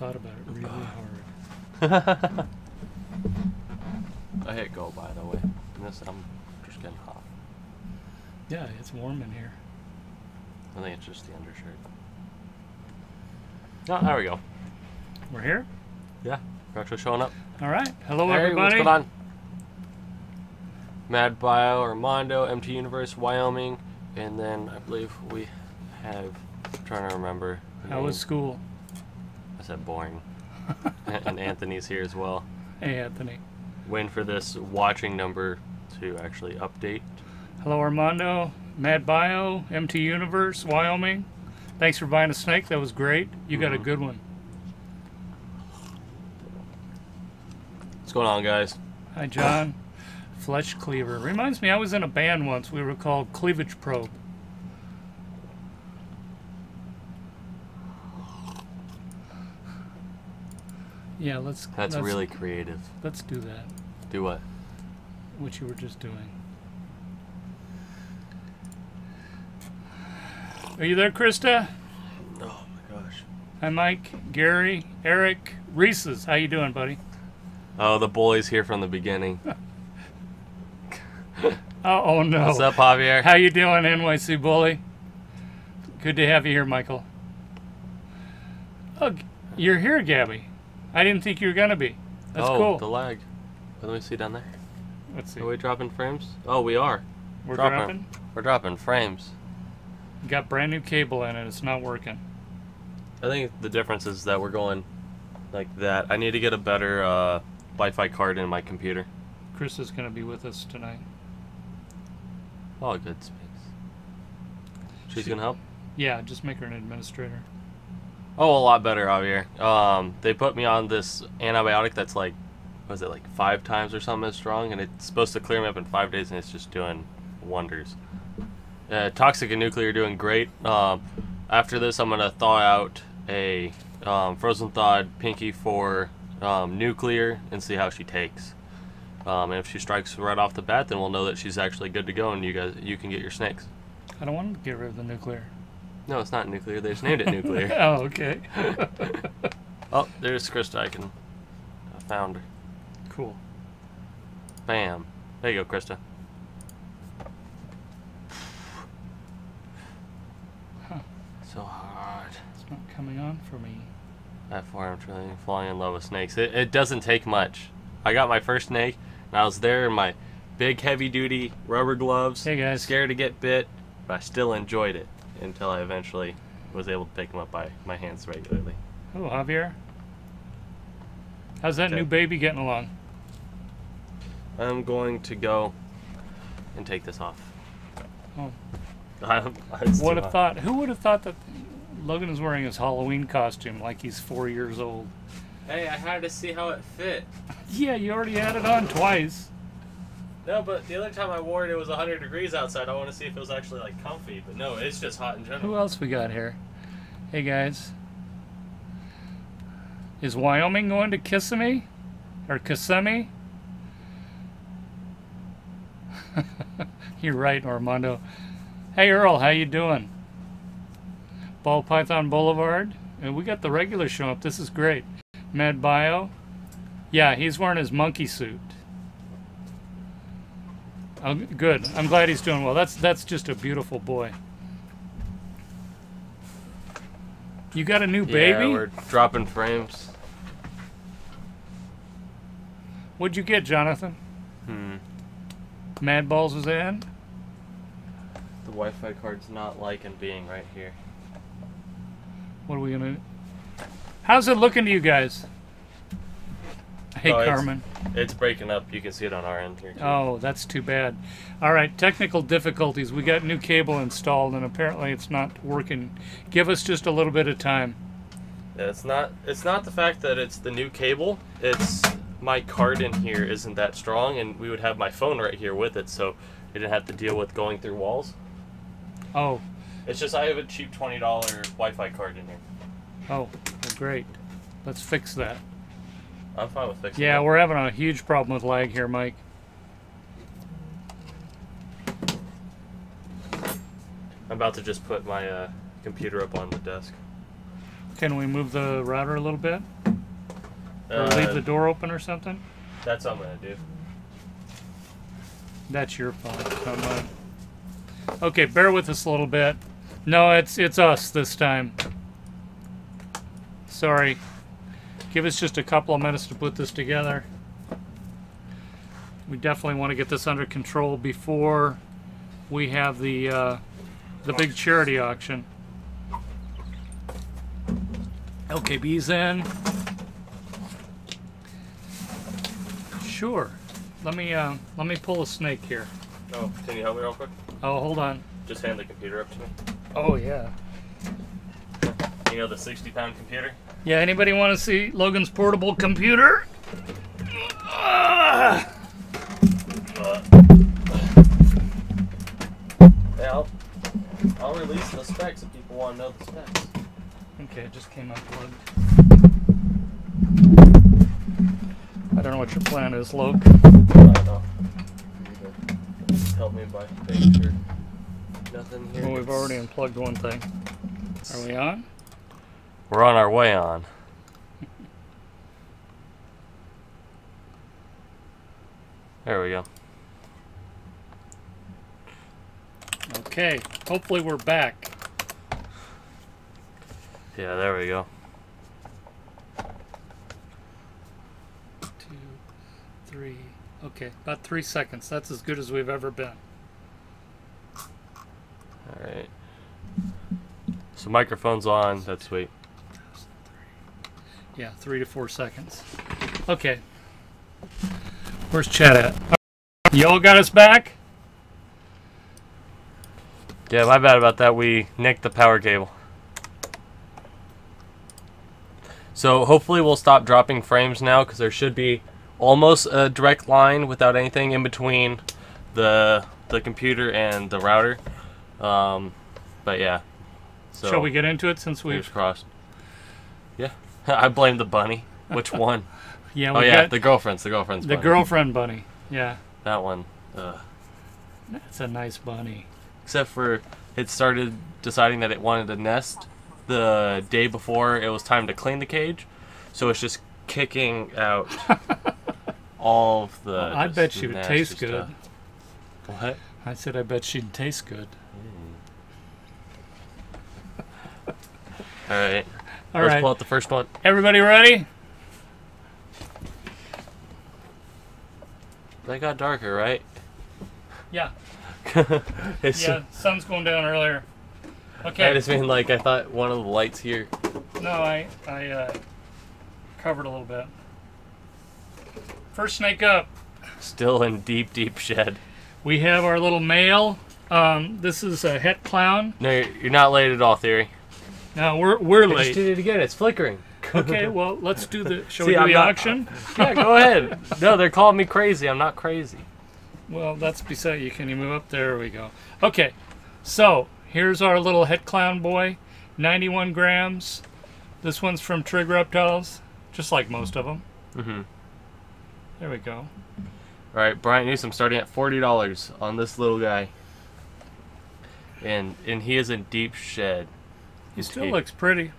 thought about it really hard. I hit go, by the way. I'm just getting hot. Yeah, it's warm in here. I think it's just the undershirt. Oh, there we go. We're here? Yeah, we're actually showing up. All right. Hello, hey, everybody. What's going on? Mad Bio, Armando, MT Universe, Wyoming, and then I believe we have, I'm trying to remember. How was school? I said boring. And Anthony's here as well. Hey, Anthony. Waiting for this watching number to actually update. Hello, Armando, Mad Bio, MT Universe, Wyoming. Thanks for buying a snake. That was great. You got a good one. What's going on, guys? Hi, John. Flesh Cleaver. Reminds me, I was in a band once. We were called Cleavage Probe. Yeah, let's... That's really creative. Let's do that. Do what? What you were just doing. Are you there, Krista? Oh my gosh. Hi, Mike, Gary, Eric, Reese's. How you doing, buddy? Oh, the bully's here from the beginning. Oh no. What's up, Javier? How you doing, NYC bully? Good to have you here, Michael. Oh, you're here, Gabby. I didn't think you were gonna be. That's cool. The lag. Let me see down there. Let's see. Are we dropping frames? Oh, we are. We're dropping? We're dropping frames. Got brand new cable in it. It's not working. I think the difference is that we're going like that. I need to get a better Wi-Fi card in my computer. Chris is going to be with us tonight. Oh, good space. She's going to help? Yeah, just make her an administrator. Oh, a lot better, Javier. They put me on this antibiotic that's like, what is it, like 5 times or something as strong, and it's supposed to clear me up in 5 days, and it's just doing wonders. Toxic and nuclear are doing great. After this, I'm going to thaw out a frozen thawed Pinky for nuclear and see how she takes. And if she strikes right off the bat, then we'll know that she's actually good to go, and you can get your snakes. I don't want to get rid of the nuclear. No, it's not nuclear. They just named it nuclear. Oh, okay. Oh, there's Krista. I found her. Cool. Bam. There you go, Krista. So hard. It's not coming on for me. That far, I'm truly falling in love with snakes. It doesn't take much. I got my first snake, and I was there in my big, heavy-duty rubber gloves. Hey, guys. Scared to get bit, but I still enjoyed it until I eventually was able to pick them up by my hands regularly. Oh, Javier. How's that new baby getting along? I'm going to go and take this off. Oh. Would have thought? Who would have thought that Logan is wearing his Halloween costume like he's 4 years old? Hey, I had to see how it fit. Yeah, you already had it on twice. No, but the other time I wore it, it was 100 degrees outside. I want to see if it was actually like comfy, but no, it's just hot in general. Who else we got here? Hey guys, is Wyoming going to Kissimmee or Kissimmee? You're right, Armando. Hey Earl, how you doing? Ball Python Boulevard. And we got the regular show up. This is great. Mad Bio. Yeah, he's wearing his monkey suit. Oh, good. I'm glad he's doing well. That's just a beautiful boy. You got a new baby? Yeah, we're dropping frames. What'd you get, Jonathan? Mad Balls was in? The Wi-Fi card's not liking being right here. What are we gonna do? How's it looking to you guys? Hey, Carmen. It's breaking up. You can see it on our end here, too. Oh, that's too bad. All right, technical difficulties. We got new cable installed, and apparently it's not working. Give us just a little bit of time. Yeah, it's not the fact that it's the new cable. It's my card in here isn't that strong, and we would have my phone right here with it, so we didn't have to deal with going through walls. Oh. It's just I have a cheap $20 Wi-Fi card in here. Oh, well, great. Let's fix that. I'm fine with fixing Yeah, it. we're having a huge problem with lag here, Mike. I'm about to just put my computer up on the desk. Can we move the router a little bit? Or leave the door open or something? That's what I'm gonna do. That's your fault, not mine. Okay, bear with us a little bit. No, it's us this time. Sorry. Give us just a couple of minutes to put this together. We definitely want to get this under control before we have the big charity auction. Okay, bees in. Sure. Let me pull a snake here. Oh, can you help me real quick? Oh, hold on. Just hand the computer up to me. Oh yeah. You know the 60-pound computer? Yeah. Anybody want to see Logan's portable computer? Yeah, I'll release the specs if people want to know the specs. Okay, it just came unplugged. I don't know what your plan is, Loke. I don't know. Help me by picture. Nothing here. Well, we've already unplugged one thing. Are we on? We're on our way on. There we go. Okay, hopefully we're back. Yeah, there we go. 2, 3. Okay, about 3 seconds. That's as good as we've ever been. Alright. So microphone's on, that's sweet. Yeah, 3 to 4 seconds. Okay. Where's Chad at? Y'all got us back? Yeah, my bad about that. We nicked the power cable. So hopefully we'll stop dropping frames now, because there should be almost a direct line without anything in between the computer and the router. But yeah. So shall we get into it since we've... fingers crossed. Yeah. I blame the bunny. Which one? Yeah, oh yeah, the girlfriend's bunny. The girlfriend bunny. Yeah. That one. That's a nice bunny. Except for it started deciding that it wanted to nest the day before it was time to clean the cage, so it's just kicking out all of the. I bet she would taste good. What? I said I bet she'd taste good. All right. All Let's right. pull out the first one. Everybody ready? They got darker, right? Yeah. It's Yeah. Sun's going down earlier. Okay. I just mean, like, I thought one of the lights here. No, I covered a little bit. First snake up. Still in deep, deep shed. We have our little male. This is a Het Clown. No, you're not late at all, Theory. No, we're I just late. did it again. It's flickering. Okay, well, let's do the. Shall See, we do I'm the not- auction? Yeah, go ahead. No, they're calling me crazy. I'm not crazy. Well, that's beside you. Can you move up? There we go. Okay, so here's our little Het Clown boy, 91 grams. This one's from Trig Reptiles, just like most of them. Mm-hmm. There we go. All right, Bryant Newsom starting at $40 on this little guy, and he is in deep shed. He still looks pretty.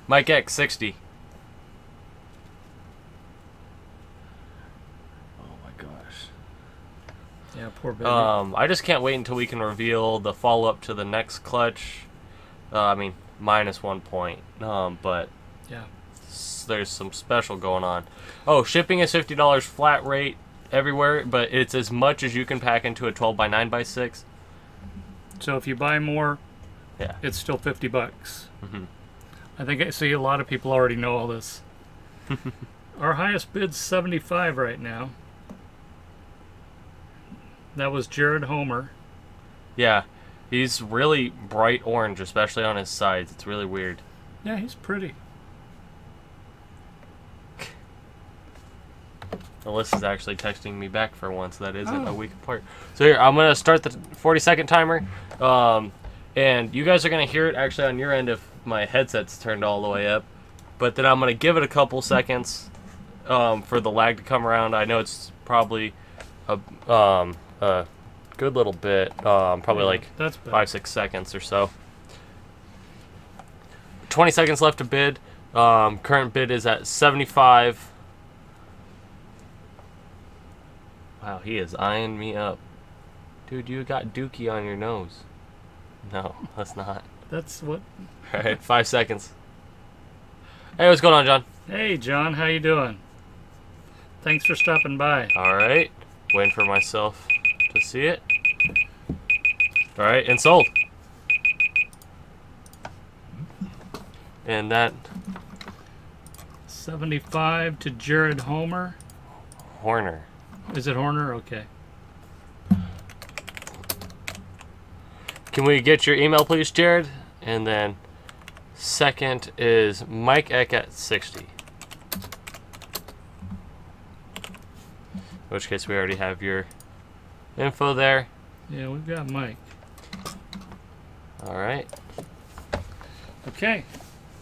Mike X 60. Oh my gosh. Yeah, poor baby. I just can't wait until we can reveal the follow-up to the next clutch. I mean, minus 1 point. But yeah. There's some special going on. Oh, shipping is $50 flat rate everywhere, but it's as much as you can pack into a 12 by 9 by 6. So if you buy more, yeah, it's still $50. Mm-hmm. I think I see a lot of people already know all this. Our highest bid's 75 right now. That was Jared Homer. Yeah, he's really bright orange, especially on his sides. It's really weird. Yeah, he's pretty. Alyssa's actually texting me back for once. That isn't a week apart. So here, I'm going to start the 40-second timer. And you guys are going to hear it actually on your end if my headset's turned all the way up. But then I'm going to give it a couple seconds for the lag to come around. I know it's probably a good little bit. Probably like that's bad. 5-6 seconds or so. 20 seconds left to bid. Current bid is at 75. Wow, he is eyeing me up. Dude, you got dookie on your nose. No, that's not. That's what... Alright, 5 seconds. Hey, what's going on, John? Hey, John, how you doing? Thanks for stopping by. Alright, waiting for myself to see it. Alright, and sold. And that... 75 to Jared Horner. Is it Horner? Okay. Can we get your email, please, Jared? And then second is Mike Eck at 60. In which case we already have your info there. Yeah, we've got Mike. All right. Okay,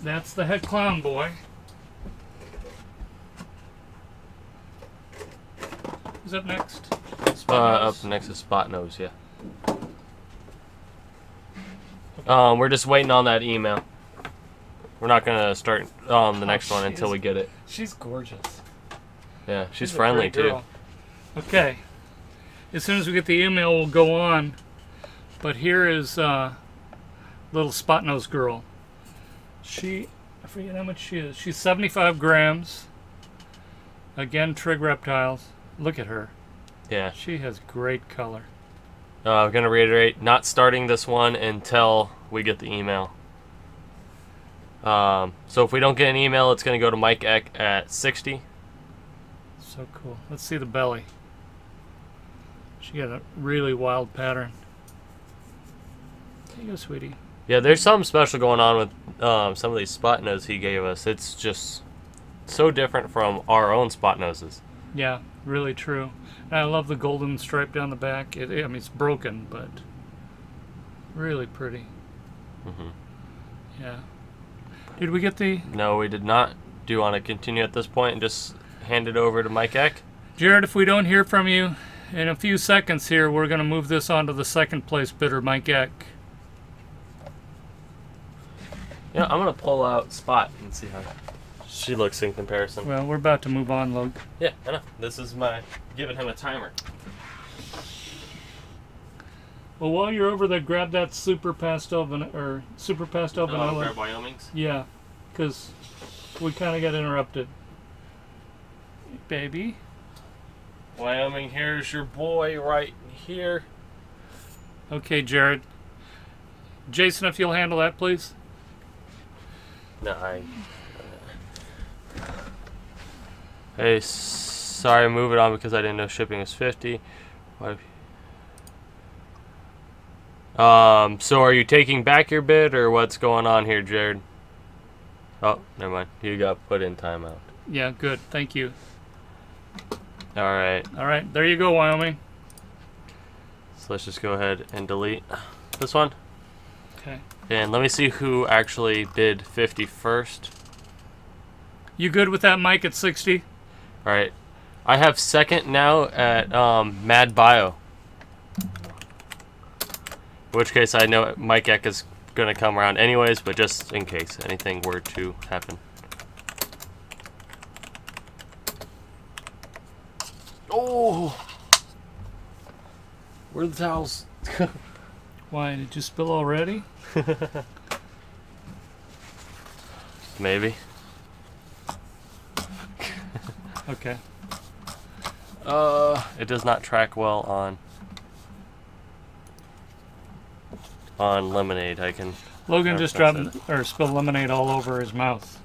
that's the Het Clown boy. Who's up next? Up next is Spotnose, yeah. We're just waiting on that email. We're not gonna start the next one until we get it. She's gorgeous. Yeah, she's friendly too. Okay. As soon as we get the email, we'll go on. But here is little Spotnose girl. I forget how much she is. She's 75 grams. Again, Trig Reptiles. Look at her. Yeah. She has great color. I'm going to reiterate, not starting this one until we get the email. So if we don't get an email, it's going to go to Mike Eck at 60. So cool. Let's see the belly. She got a really wild pattern. There you go, sweetie. Yeah, there's something special going on with some of these spot noses he gave us. It's just so different from our own spot noses. Yeah, really true. And I love the golden stripe down the back. I mean, it's broken, but really pretty. Mm-hmm. Yeah. Did we get the... No, we did not. Do you want to continue at this point and just hand it over to Mike Eck? Jared, if we don't hear from you in a few seconds here, we're going to move this on to the second place bidder, Mike Eck. Yeah, I'm going to pull out Spot and see how she looks in comparison. Well, we're about to move on, Logan. Yeah, I know. This is my giving him a timer. Well, while you're over there, grab that Super Pastel Vanilla. Grab Wyoming's? Yeah, because we kind of got interrupted. Baby. Wyoming, here's your boy right here. Okay, Jared. Jason, if you'll handle that, please. No, Hey, sorry, move it on because I didn't know shipping was 50. So are you taking back your bid or what's going on here, Jared? Oh, never mind. You got put in timeout. Yeah, good. Thank you. All right. All right, there you go, Wyoming. So let's just go ahead and delete this one. Okay. And let me see who actually bid 50 first. You good with that, Mike, at 60? All right. I have second now at Mad Bio. In which case I know Mike Eck is going to come around anyways, but just in case anything were to happen. Oh! Where are the towels? Why, did you spill already? Maybe. Okay. It does not track well on lemonade. I can. Logan just spilled lemonade all over his mouth.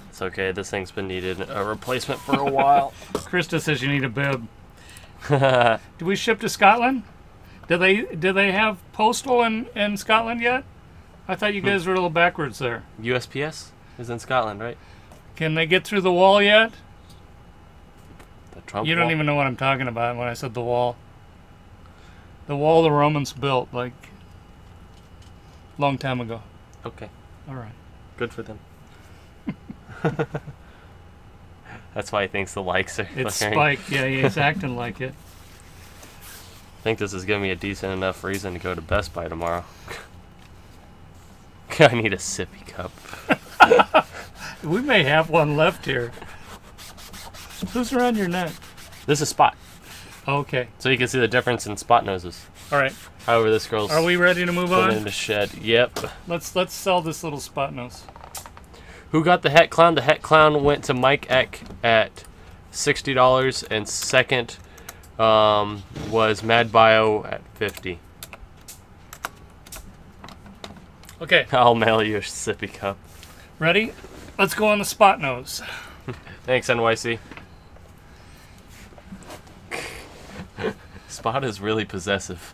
It's okay. This thing's been needed a replacement for a while. Krista says you need a bib. Do we ship to Scotland? Do they have postal in Scotland yet? I thought you guys were a little backwards there. USPS is in Scotland, right? Can they get through the wall yet? The Trump You wall? don't even know what I'm talking about when I said the wall. The wall the Romans built, like, long time ago. Okay. All right. Good for them. That's why he thinks the likes are. It's spiked. Yeah, he's acting like it. I think this is giving me a decent enough reason to go to Best Buy tomorrow. I need a sippy cup. We may have one left here. Who's around your neck? This is Spot. Okay. So you can see the difference in spot noses. All right. However, this girl's Are we ready to move put on? in the shed. Yep. Let's sell this little spot nose. Who got the Het Clown? The Het Clown went to Mike Eck at $60, and second was Mad Bio at $50. Okay. I'll mail you a sippy cup. Ready? Let's go on the spot nose. Thanks, NYC. Spot is really possessive.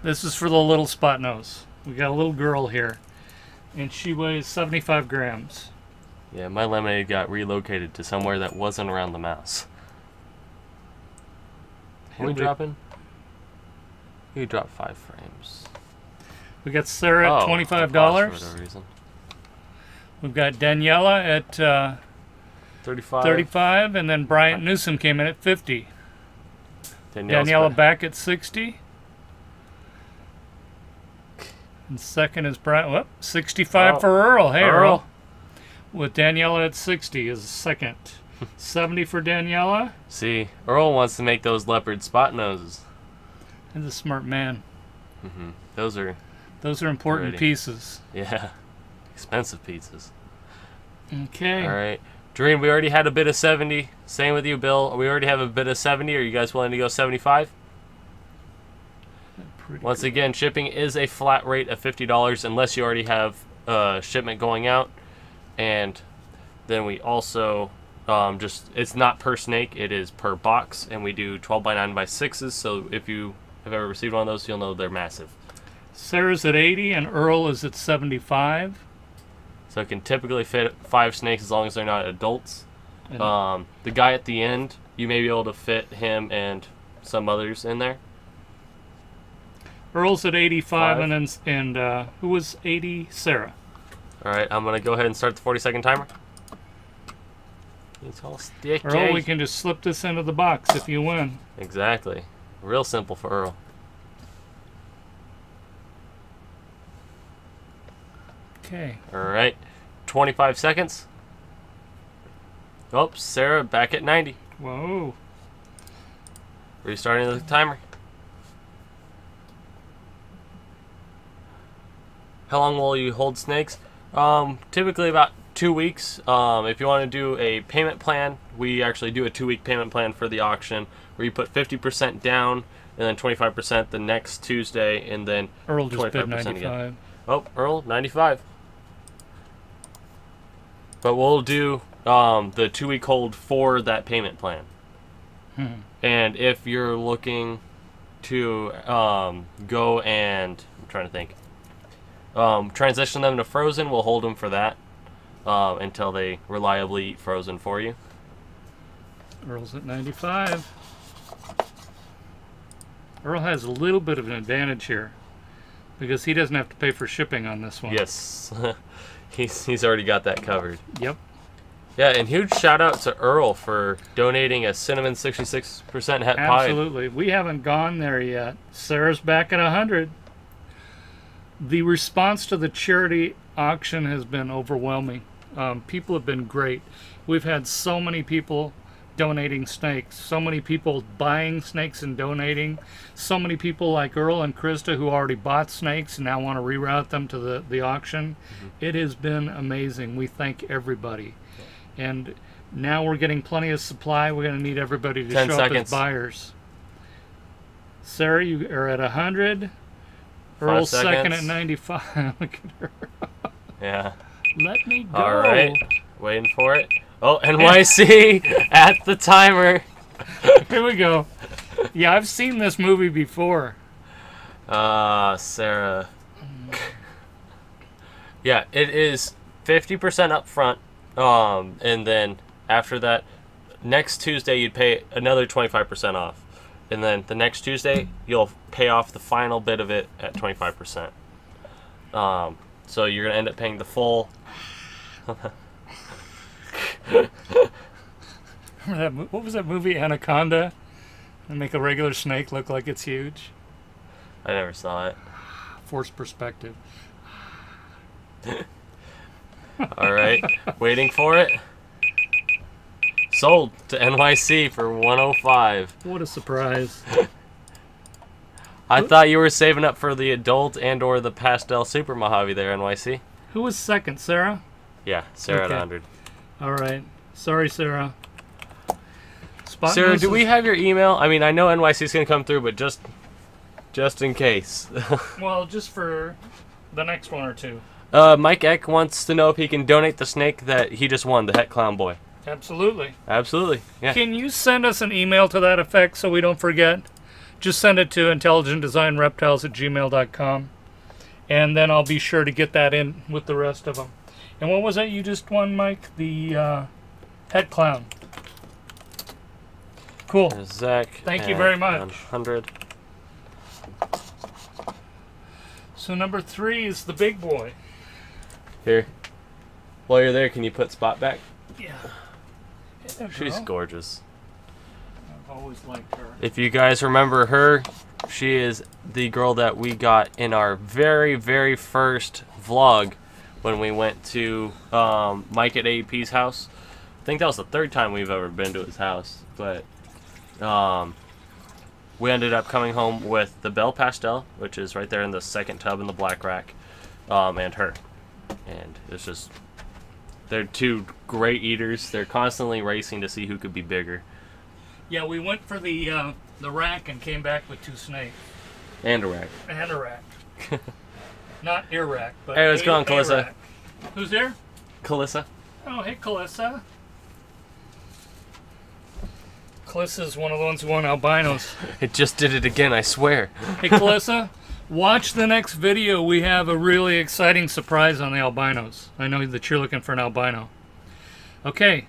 This is for the little spot nose. We got a little girl here, and she weighs 75 grams. Yeah, my lemonade got relocated to somewhere that wasn't around the mouse. What are we dropping? You drop 5 frames. We got Sarah at $25. For whatever reason. We've got Daniela at 35. and then Bryant Newsom came in at 50. Daniela Daniela back at 60. And second is Bryant. Whoop, 65 for Earl. Hey, Earl. With Daniela at 60 is second. 70 for Daniela. See, Earl wants to make those leopard spot noses. He's a smart man. Mm-hmm. Those are important pieces. Yeah. Expensive pieces. Okay. All right. Dream, we already had a bid of 70. Same with you, Bill. We already have a bid of 70. Are you guys willing to go 75? Once again, shipping is a flat rate of $50 unless you already have shipment going out. And then we also it's not per snake, it is per box, and we do 12 by 9 by 6s. So if you have ever received one of those, you'll know they're massive. Sarah's at 80 and Earl is at 75. So it can typically fit 5 snakes as long as they're not adults. The guy at the end, you may be able to fit him and some others in there. Earl's at 85 and who was 80? Sarah. All right, I'm gonna go ahead and start the 40-second timer. It's all sticky. Earl, we can just slip this into the box if you win. Exactly. Real simple for Earl. Okay. All right, 25 seconds. Oops, Sarah back at 90. Whoa. Restarting the timer. How long will you hold snakes? Typically about 2 weeks. If you want to do a payment plan, we actually do a 2-week payment plan for the auction where you put 50% down and then 25% the next Tuesday, and then Earl just 25% bid 95. again. Oh, Earl, 95. But we'll do the 2-week hold for that payment plan. And if you're looking to go and, I'm trying to think, transition them to frozen, we'll hold them for that until they reliably eat frozen for you. Earl's at 95. Earl has a little bit of an advantage here because he doesn't have to pay for shipping on this one. Yes. He's already got that covered. Yep. Yeah, and huge shout out to Earl for donating a cinnamon 66% het pie. Absolutely. We haven't gone there yet. Sarah's back at 100. The response to the charity auction has been overwhelming. People have been great. We've had so many people donating snakes, so many people buying snakes and donating, so many people like Earl and Krista who already bought snakes and now want to reroute them to the auction. It has been amazing. We thank everybody. And now we're getting plenty of supply. We're going to need everybody to show up as buyers. Sarah, you are at 100. Earl's second at 95. Look at her. Yeah. Let me go. All right. Waiting for it. Oh, NYC at the timer. Here we go. Yeah, I've seen this movie before. Sarah. Yeah, it is 50% up front. And then after that, next Tuesday you'd pay another 25% off. And then the next Tuesday, you'll pay off the final bit of it at 25%. So you're going to end up paying the full... Remember that, what was that movie, Anaconda? And make a regular snake look like it's huge? I never saw it. Forced perspective. All right, waiting for it. Sold to NYC for 105. What a surprise. I thought you were saving up for the adult and or the Pastel Super Mojave there, NYC. Who was second, Sarah? Yeah, Sarah Okay. at 100. All right. Sorry, Sarah. Spotnose Sarah, do we is- have your email? I mean, I know NYC is going to come through, but just in case. Well, just for the next one or two. Mike Eck wants to know if he can donate the snake that he just won, the Het Clown boy. Absolutely. Absolutely. Yeah. Can you send us an email to that effect so we don't forget? Just send it to intelligentdesignreptiles@gmail.com, and then I'll be sure to get that in with the rest of them. And what was that you just won, Mike? The Het Clown. Cool. Zach. Thank you at very much. 100. So number 3 is the big boy. Here. While you're there, can you put Spot back? Yeah. Hey, She's girl. gorgeous. I've always liked her. If you guys remember her, she is the girl that we got in our very, very first vlog when we went to Mike at AEP's house. I think that was the 3rd time we've ever been to his house, but we ended up coming home with the Belle Pastel, which is right there in the second tub in the black rack, and her. And it's just, they're two great eaters. They're constantly racing to see who could be bigger. Yeah, we went for the rack and came back with 2 snakes. And a rack. And a rack. Not ear rack, but Hey, what's a- going on, a Calissa? rack. Who's there? Calissa. Oh, hey, Calissa. Calissa's one of the ones who won albinos. It just did it again, I swear. Hey, Calissa, watch the next video. We have a really exciting surprise on the albinos. I know that you're looking for an albino. Okay,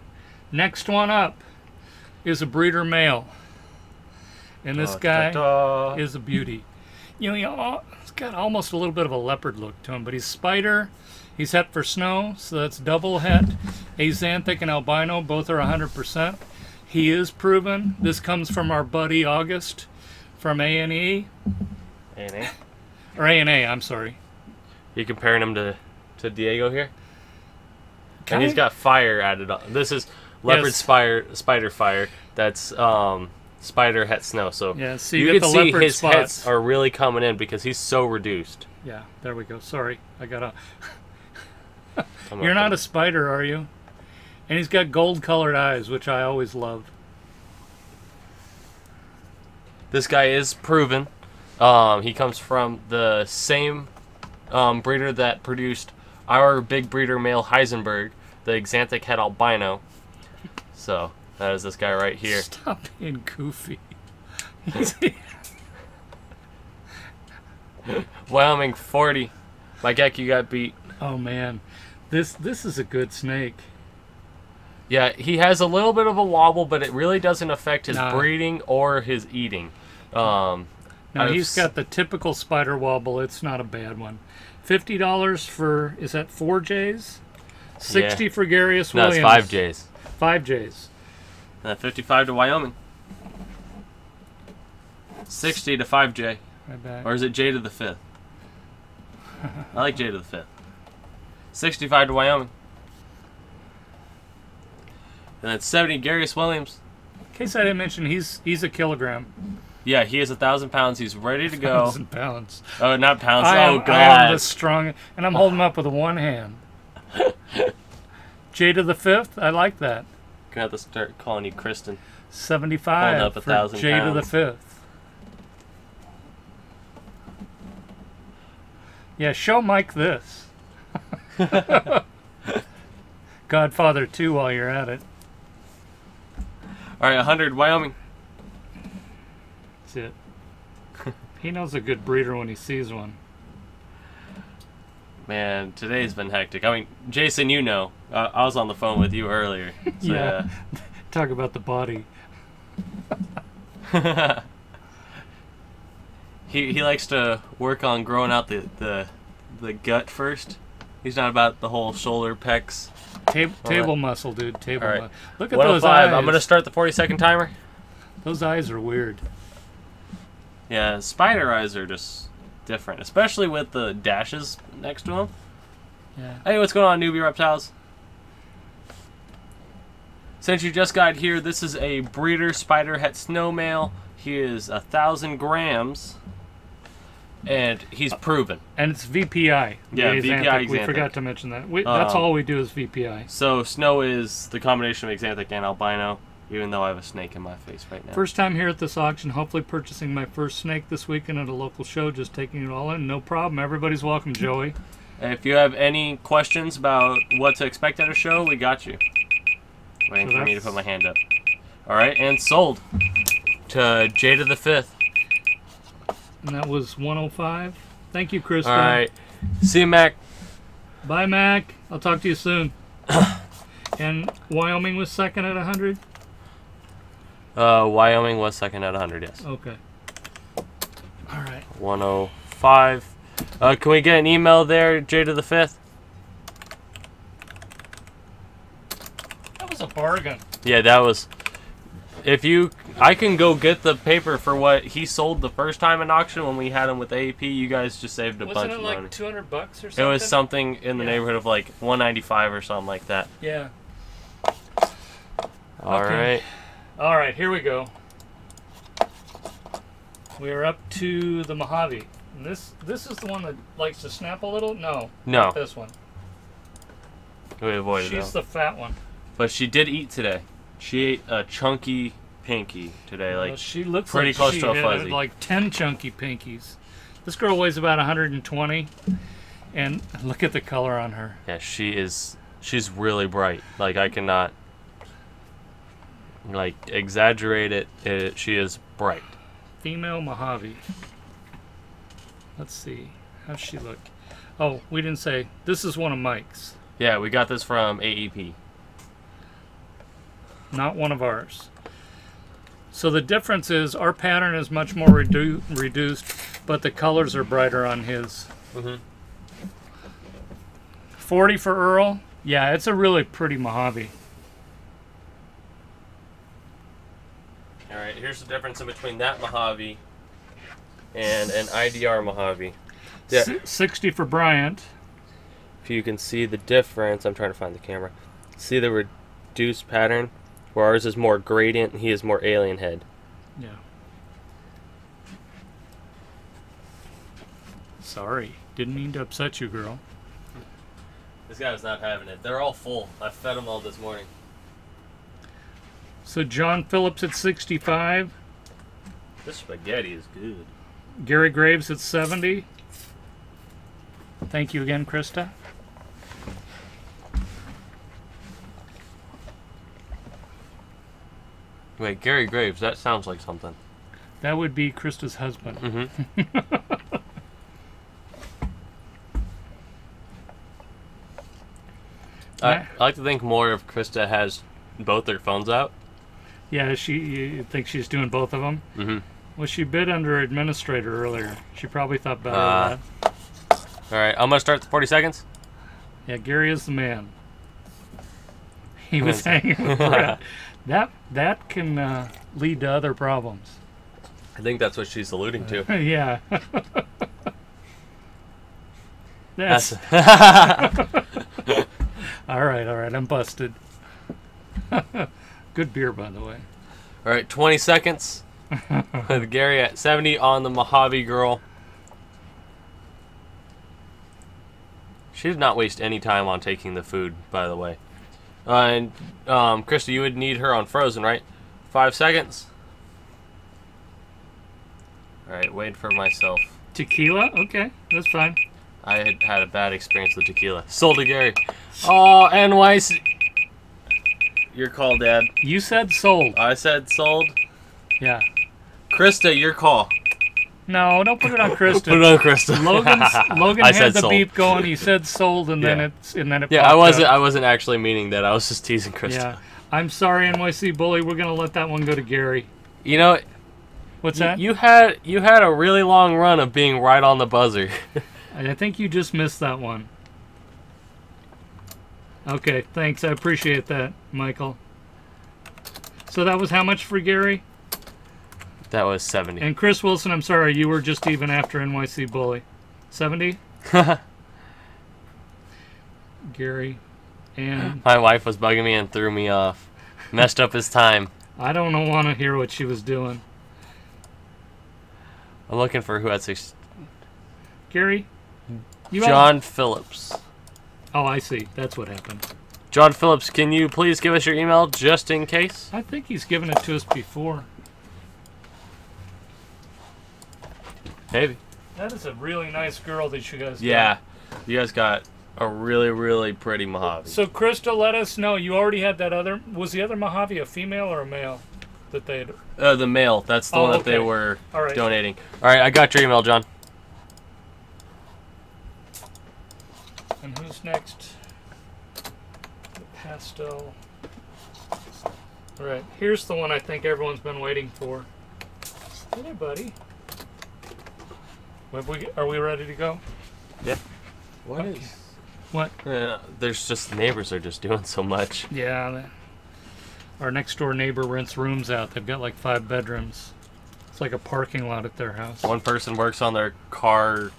next one up is a breeder male. And this guy Ta-ta. is a beauty. You know, he's got almost a little bit of a leopard look to him, but he's spider. He's het for snow, so that's double het. Axanthic and albino, both are 100%. He is proven. This comes from our buddy August from A&E. A&A. Or A&A, I'm sorry. You comparing him to Diego here? Can And he's I? got fire added on. This is leopard Yes. spider fire. That's spider het snow. So Yeah, so you you can get the see leopard his spots. hets are really coming in because he's so reduced. Yeah, there we go. Sorry, I got a... I'm You're not gonna- a spider, are you? And he's got gold-colored eyes, which I always love. This guy is proven. He comes from the same breeder that produced our big breeder male Heisenberg, the Axanthic het albino. So that is this guy right here. Stop being goofy. Wyoming 40. My Geck, you got beat. Oh man, this is a good snake. Yeah, he has a little bit of a wobble, but it really doesn't affect his Nah. breeding or his eating. Now I've he's got the typical spider wobble. It's not a bad one. $50 for, is that 4 J's? 60 for Garius No, Williams. it's 5 J's. 5 J's. 55 to Wyoming. 60 to 5J. Right back. Or is it J to the 5th? I like J to the 5th. 65 to Wyoming. And that's 70 Garius Williams. In case I didn't mention, he's a kilogram. Yeah, he is 1,000 pounds. He's ready to go. 1,000 pounds. Oh, not pounds. I am Oh, the God. strong, and I'm holding him up with one hand. J to the 5th. I like that. Gonna have to start calling you Kristen. 75 Holding up for 1,000 J to the pounds. 5th. Yeah, show Mike this. Godfather 2 while you're at it. All right, 100 Wyoming. That's it. He knows a good breeder when he sees one. Man, today's been hectic. I mean, Jason, you know, I was on the phone with you earlier. So, Yeah. Talk about the body. He likes to work on growing out the gut first. He's not about the whole shoulder pecs. Table muscle, dude. Table All right. muscle. Look at those 105. eyes. I'm gonna start the 40-second timer. Those eyes are weird. Yeah, spider eyes are just different, especially with the dashes next to them. Yeah. Hey, what's going on, newbie reptiles? Since you just got here, this is a breeder spider het snow male. He is 1,000 grams, and he's proven. And it's VPI. Yeah, VPI. We forgot to mention that. That's all we do is VPI. So snow is the combination of exanthic and albino, even though I have a snake in my face right now. First time here at this auction, hopefully purchasing my first snake this weekend at a local show, just taking it all in. No problem. Everybody's welcome, Joey. If you have any questions about what to expect at a show, we got you. Waiting for me to put my hand up. Alright, and sold to Jada the 5th. And that was 105. Thank you, Krista. Alright. See you, Mac. Bye, Mac. I'll talk to you soon. And Wyoming was second at 100? Wyoming was second at 100, yes. Okay. Alright. 105. Can we get an email there, Jada the 5th? That was a bargain. Yeah, that was... I can go get the paper for what he sold the first time in auction when we had him with AAP. You guys just saved a bunch of money. Wasn't it like $200 or something? It was something in the neighborhood of like 195 or something like that. Yeah. All right. All right, here we go. We are up to the Mojave. And this is the one that likes to snap a little? No. No. Not this one. We avoided She's the fat one. But she did eat today. She ate a chunky pinky today, like she looks pretty like close she to a had, fuzzy. like 10 chunky pinkies. This girl weighs about 120, and look at the color on her. Yeah, she's really bright. Like I cannot like exaggerate it. She is bright. Female Mojave. Let's see. How's she look? Oh, we didn't say. This is one of Mike's. Yeah, we got this from AEP. Not one of ours. So the difference is our pattern is much more reduced, but the colors are brighter on his. 40 for Earl. Yeah, it's a really pretty Mojave. All right, here's the difference in between that Mojave and an IDR Mojave. Yeah. 60 for Bryant. If you can see the difference, I'm trying to find the camera. See the reduced pattern? Where ours is more gradient and he is more alien head. Yeah. Sorry. Didn't mean to upset you, girl. This guy's not having it. They're all full. I fed them all this morning. So John Phillips at 65. This spaghetti is good. Gary Graves at 70. Thank you again, Krista. Wait, Gary Graves, that sounds like something. That would be Krista's husband. I like to think more if Krista has both their phones out. Yeah, you think she's doing both of them? Well, she bid under administrator earlier. She probably thought better of that. All right, I'm going to start the 40 seconds. Yeah, Gary is the man. He was hanging with Brett. That can lead to other problems. I think that's what she's alluding to. Yeah. That's all right. I'm busted. Good beer, by the way. All right, 20 seconds with Gary at 70 on the Mojave girl. She did not waste any time on taking the food, by the way. And Krista, you would need her on frozen, right? 5 seconds. All right, wait for myself. Tequila? Okay, that's fine. I had a bad experience with tequila. Sold to Gary. Oh, NYC. Your call, Dad. You said sold. I said sold. Yeah. Krista, your call. No, don't put it on Krista. Put it on Krista. Logan I had said the sold. beep going. He said sold, and then it. Yeah, I wasn't actually meaning that. I was just teasing Krista. Yeah. I'm sorry, NYC Bully. We're gonna let that one go to Gary. You know, what's that? You had a really long run of being right on the buzzer. I think you just missed that one. Okay, thanks. I appreciate that, Michael. So that was how much for Gary? That was 70. And Chris Wilson, I'm sorry, you were just even after NYC Bully. 70? Gary. And my wife was bugging me and threw me off. Messed up his time. I don't want to hear what she was doing. I'm looking for who had 6. Gary? John Phillips. Oh, I see. That's what happened. John Phillips, can you please give us your email just in case? I think he's given it to us before. Maybe. That is a really nice girl that you guys got. Yeah. You guys got a really, really pretty Mojave. So, Krista, let us know. You already had that other... Was the other Mojave a female or a male that they had... The male. That's the one that they were donating. All right, I got your email, John. And who's next? The Pastel. All right, here's the one I think everyone's been waiting for. Hey, buddy. Are we ready to go? Yeah. What okay. is... What? There's just... Neighbors are just doing so much. Yeah. Our next door neighbor rents rooms out. They've got like 5 bedrooms. It's like a parking lot at their house. One person works on their car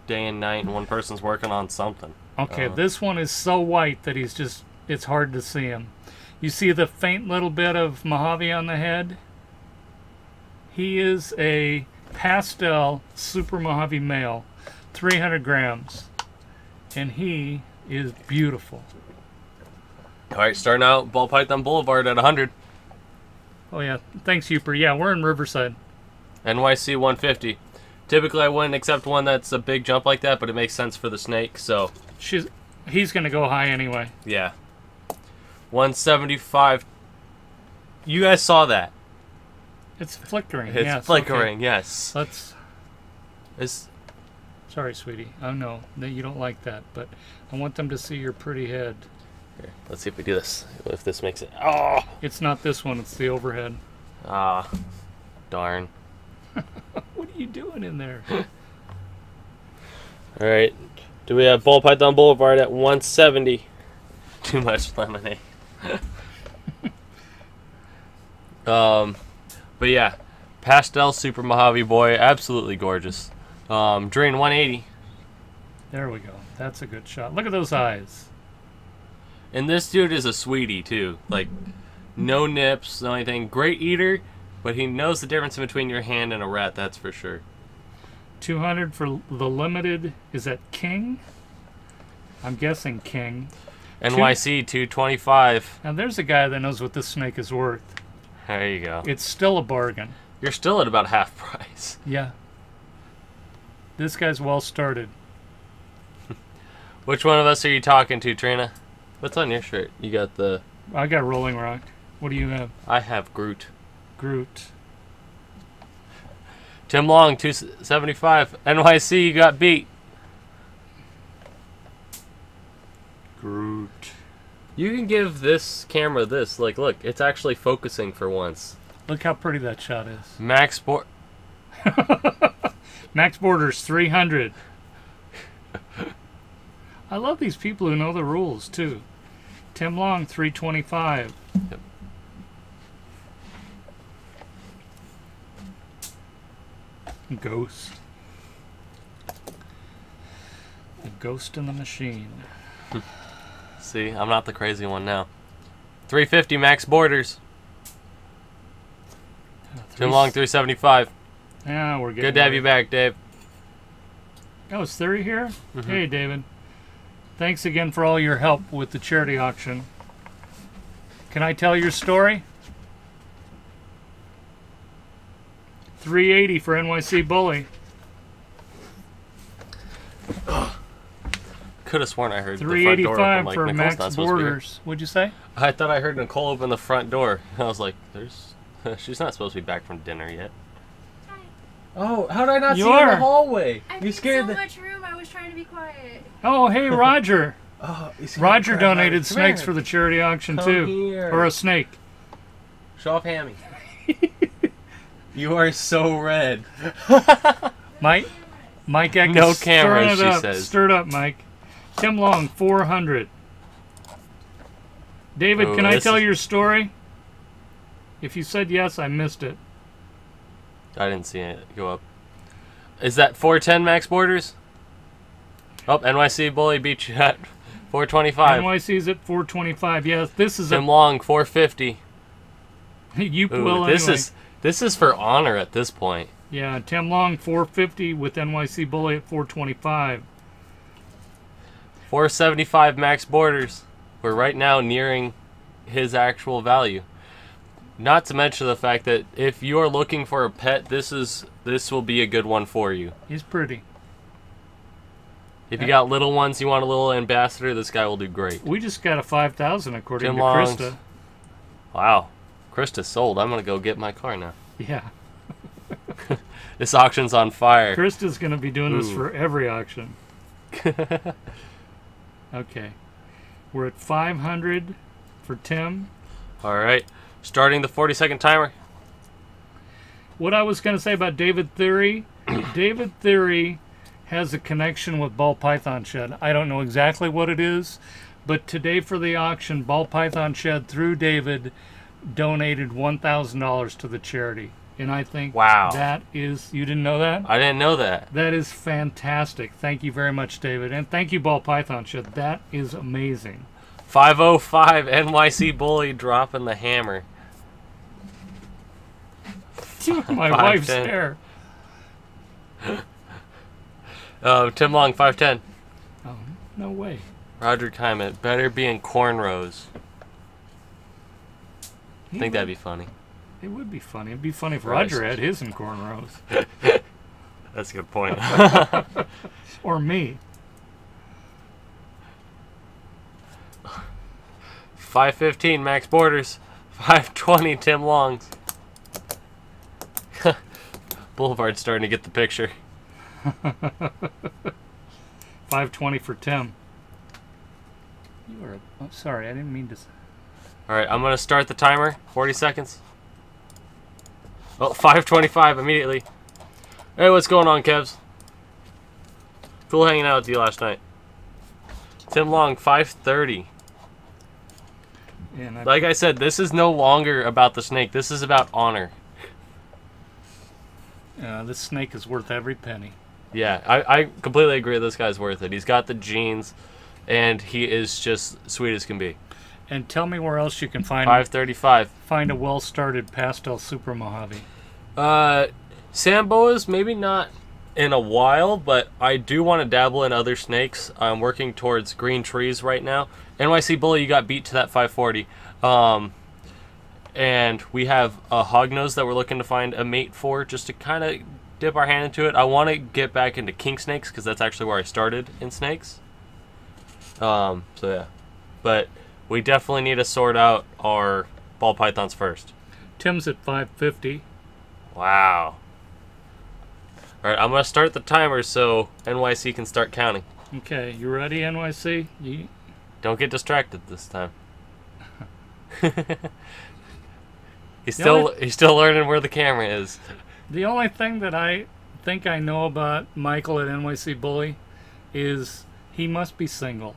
day and night, and one person's working on something. Okay, this one is so white that it's hard to see him. You see the faint little bit of Mojave on the head? He is a Pastel Super Mojave male, 300 grams. And he is beautiful. All right, starting out Ball Python Boulevard at 100. Oh, yeah. Thanks, Hooper. Yeah, we're in Riverside. NYC 150. Typically, I wouldn't accept one that's a big jump like that, but it makes sense for the snake, so... He's going to go high anyway. Yeah. 175. You guys saw that. It's flickering. It's flickering, okay. Yes. Sorry, sweetie. I know that you don't like that, but I want them to see your pretty head. Here, let's see if we do this. If this makes it... Oh! It's not this one. It's the overhead. Ah. Darn. What are you doing in there? All right. Do we have Ball Python Boulevard at 170? Too much lemonade. But yeah, Pastel Super Mojave boy, absolutely gorgeous. Drain 180. There we go. That's a good shot. Look at those eyes. And this dude is a sweetie too. Like, no nips, no anything. Great eater, but he knows the difference between your hand and a rat. That's for sure. 200 for the limited. Is that King? I'm guessing King. NYC 225. Now there's a guy that knows what this snake is worth. There you go. It's still a bargain. You're still at about half price. Yeah. This guy's well started. Which one of us are you talking to, Trina? What's on your shirt? You got the... I got Rolling Rock. What do you have? I have Groot. Groot. Tim Long, 275. NYC, you got beat. Groot. You can give this camera this. Like, look, it's actually focusing for once. Look how pretty that shot is. Max Borders 300. I love these people who know the rules too. Tim Long 325. Yep. Ghost. The ghost in the machine. See, I'm not the crazy one now. 350 Max Borders. Tim Long 375. Yeah, we're getting good to have you back, Dave. Oh, is Theory here? Hey, David. Thanks again for all your help with the charity auction. Can I tell your story? 380 for NYC Bully. Could have sworn I heard the front door open. Like, for Nicole's Max not supposed to be here. Borders. What'd you say? I thought I heard Nicole open the front door. I was like, she's not supposed to be back from dinner yet. Hi. Oh, how did I not see you in the hallway? You scared so much room, I was trying to be quiet. Oh, hey, Roger. Oh, Roger donated snakes for the charity auction, too. Here. Or a snake. Show off Hammy. You are so red. Mike Eckes, no cameras, she says. Stir it up, Mike. Tim Long, 400. David, can I tell your story? If you said yes, I missed it. I didn't see it go up. Is that 410 Max Borders? Oh, NYC Bully beat you at 425. NYC's at 425. Yes, this is Tim Long, 450. you Ooh, will this anyway. this is for honor at this point. Yeah, Tim Long 450 with NYC Bully at 425. 475 Max Borders. We're right now nearing his actual value. Not to mention the fact that if you're looking for a pet, this will be a good one for you. He's pretty. If you got little ones, you want a little ambassador, this guy will do great. We just got a 5,000 according Tim to Longs. Krista. Wow. Krista's sold. I'm going to go get my car now. Yeah. This auction's on fire. Krista's going to be doing this Ooh. for every auction. Okay. We're at 500 for Tim. All right. Starting the 40-second timer. What I was going to say about David Theory, David Theory has a connection with Ball Python Shed. I don't know exactly what it is, but today for the auction, Ball Python Shed through David donated $1,000 to the charity. And I think Wow. that is, you didn't know that? I didn't know that. That is fantastic. Thank you very much, David. And thank you, Ball Python Shed. That is amazing. 505 NYC Bully dropping the hammer. My wife's 510. hair. Tim Long, 510. Oh, no way. Roger Kymet, better be in cornrows. I think that'd be funny. It would be funny. It'd be funny if Christ. Roger had his in cornrows. That's a good point. Or me. 515 Max Borders. 520 Tim Longs. Boulevard's starting to get the picture. 520 for Tim. You are. Oh, sorry, I didn't mean to. Alright, I'm going to start the timer. 40 seconds. Oh, 525 immediately. Hey, what's going on, Kevs? Cool hanging out with you last night. Tim Long, 530. And Like I said, this is no longer about the snake. This is about honor. this snake is worth every penny. Yeah, I completely agree this guy's worth it. He's got the genes, and he is just sweet as can be. And tell me where else you can find 535. a well-started Pastel Super Mojave. Samboas, maybe not in a while, but I do want to dabble in other snakes. I'm working towards green trees right now. NYC Bully, you got beat to that 540. And we have a hognose that we're looking to find a mate for, just to kind of dip our hand into it. I want to get back into king snakes because that's actually where I started in snakes. So yeah, but we definitely need to sort out our ball pythons first. Tim's at 550. Wow. All right, I'm gonna start the timer so NYC can start counting. Okay, you ready, NYC? Don't get distracted this time. He's The still learning where the camera is. The only thing that I think I know about Michael at NYC Bully is he must be single.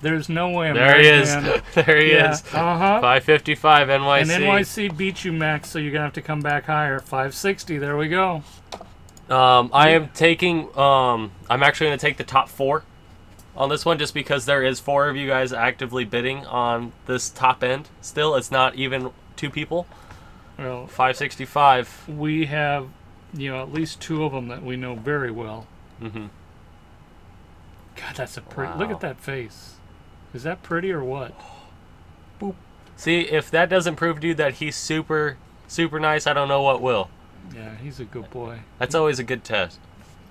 There's no way a There he married is. man- There he Yeah, is. uh-huh. 555 NYC. And NYC beat you, Max, so you're going to have to come back higher. 560, there we go. I am taking, I'm actually going to take the top 4 on this one just because there is 4 of you guys actively bidding on this top end. Still, it's not even 2 people. Well, 565. we have, at least 2 of them that we know very well. Mm-hmm. God, that's a pretty... Wow. Look at that face. Is that pretty or what? Boop. See, if that doesn't prove to you that he's super, super nice, I don't know what will. Yeah, he's a good boy. That's always a good test.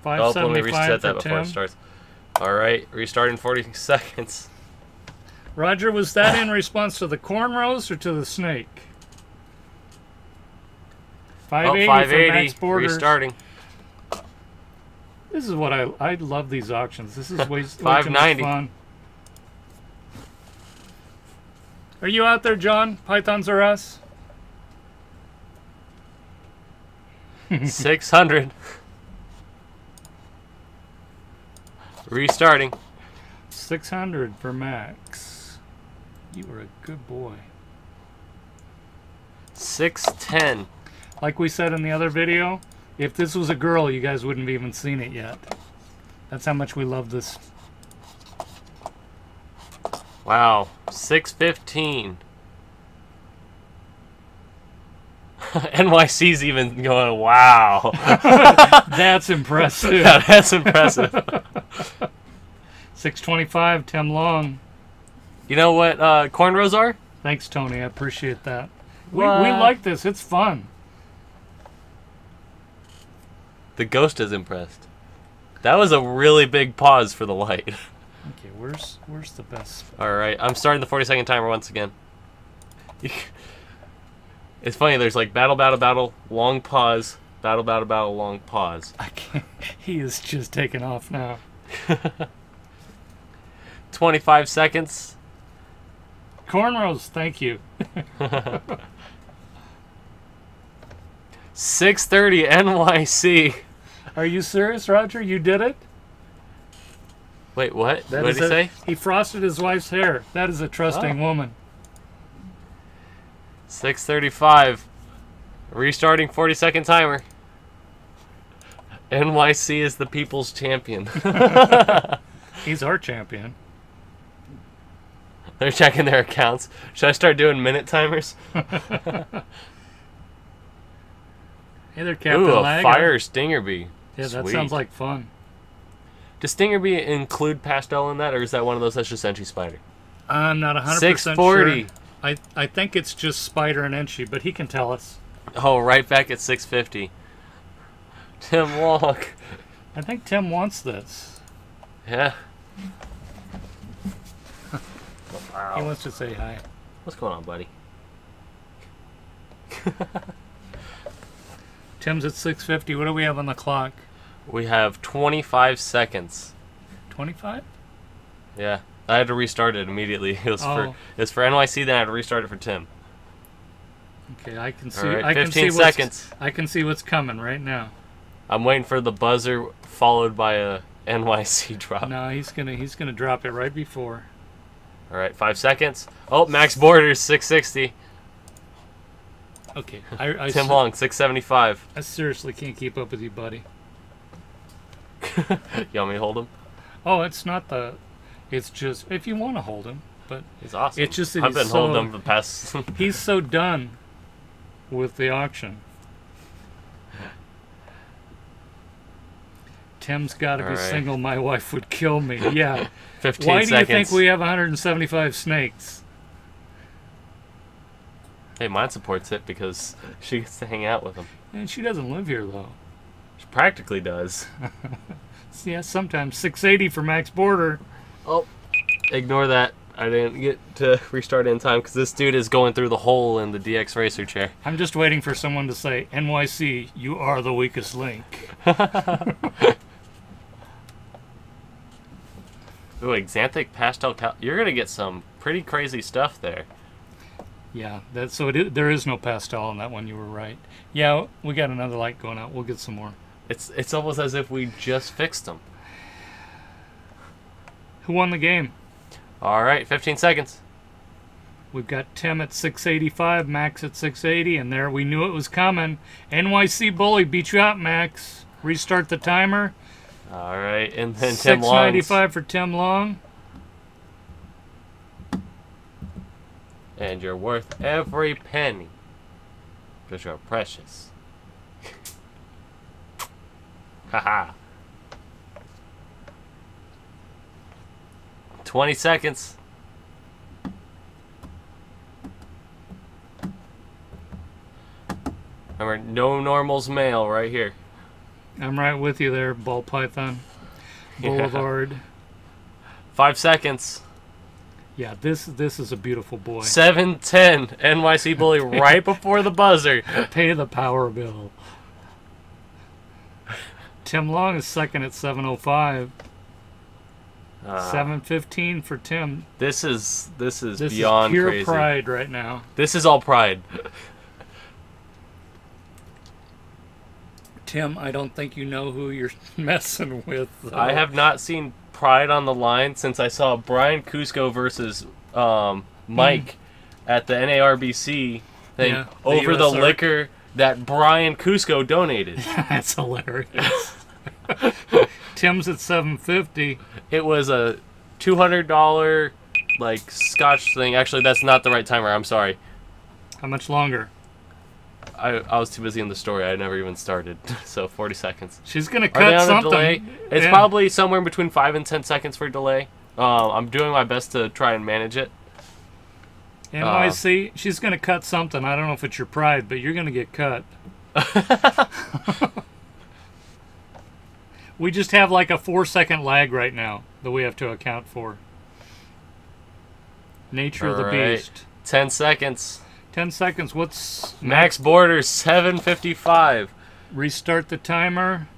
Oh, let me 575 reset that for before it Tim. starts. All right, restart in 40 seconds. Roger, was that in response to the cornrows or to the snake? 580, 580, for Max Borders. restarting. This is what I love these auctions. This is way too much 590. fun. Are you out there, John? Pythons are us? 600. Restarting. 600 for Max. You were a good boy. 610. Like we said in the other video, if this was a girl, you guys wouldn't have even seen it yet. That's how much we love this. Wow, 6:15. NYC's even going, wow. That's impressive. Yeah, that's impressive. 6:25, Tim Long. You know what cornrows are? Thanks, Tony. I appreciate that. We What? like this. It's fun. The ghost is impressed. That was a really big pause for the light. Okay, where's the best spot? All right, I'm starting the 40-second timer once again. It's funny, there's like battle, battle, battle, long pause, battle, battle, battle, long pause. I can't. He is just taking off now. 25 seconds. Cornrows, thank you. 6:30 NYC. Are you serious, Roger? You did it? Wait, what? That What is did he say? He frosted his wife's hair. That is a trusting woman. 6:35. Restarting 40-second timer. NYC is the people's champion. He's our champion. They're checking their accounts. Should I start doing minute timers? Hey there, Captain Ooh, a Lager. fire stinger bee. Yeah, that Sweet. sounds like fun. Does stinger bee include pastel in that, or is that one of those that's just entry spider? I'm not 100% 640. sure. I think it's just Spider and Enchi, but he can tell us. Oh, right back at 650. Tim Long. I think Tim wants this. Yeah. He Wow. wants to say hi. What's going on, buddy? Tim's at 6:50. What do we have on the clock? We have 25 seconds. 25? Yeah. I had to restart it immediately. It was for NYC, then I had to restart it for Tim. Okay, I can see. All right, I can 15 see seconds. I can see what's coming right now. I'm waiting for the buzzer followed by a NYC drop. No, he's gonna drop it right before. All right, 5 seconds. Oh, max borders 660. Okay, Tim Long 675. I seriously can't keep up with you, buddy. You want me to hold him? Oh, it's not the. It's just if you want to hold him, but He's awesome. it's just that I've he's been holding him for the past. he's so done with the auction. Tim's got to be All right. single. My wife would kill me. Yeah. 15 Why do seconds. you think we have 175 snakes? Hey, mine supports it because she gets to hang out with him. And she doesn't live here though. She practically does. Yeah, sometimes 680 for max border. Oh, ignore that. I didn't get to restart in time because this dude is going through the hole in the DX Racer chair. I'm just waiting for someone to say, NYC, you are the weakest link. Ooh, Xanthic Pastel. You're going to get some pretty crazy stuff there. Yeah, there is no pastel on that one. You were right. Yeah, we got another light going out. We'll get some more. It's almost as if we just fixed them. Who won the game? All right, 15 seconds. We've got Tim at 685, Max at 680, and there we knew it was coming. NYC Bully beat you out, Max. Restart the timer. All right, and then Tim Long. 695 for Tim Long. And you're worth every penny because you're precious. Haha. 20 seconds. Remember, no normals male right here. I'm right with you there, Ball Python. Boulevard. 5 seconds. Yeah, this is a beautiful boy. 7:10 NYC Bully right before the buzzer. Pay the power bill. Tim Long is second at 705. 715 for Tim. This is This beyond is pure crazy. pride right now. This is all pride. Tim, I don't think you know who you're messing with, though. I have not seen pride on the line since I saw Brian Cusco versus Mike at the NARBC thing over the USR. liquor that Brian Cusco donated. That's hilarious. Tim's at 750. It was a $200 like scotch thing. Actually, that's not the right timer. I'm sorry. How much longer? I was too busy in the story. I never even started. So 40 seconds. She's gonna Are they cut on a something. delay? It's Yeah. probably somewhere between 5 and 10 seconds for delay. I'm doing my best to try and manage it. NYC, she's gonna cut something. I don't know if it's your pride, but you're gonna get cut. We just have like a 4-second lag right now that we have to account for. Nature of the Alright. beast. 10 seconds. 10 seconds. What's Max borders 755. Restart the timer.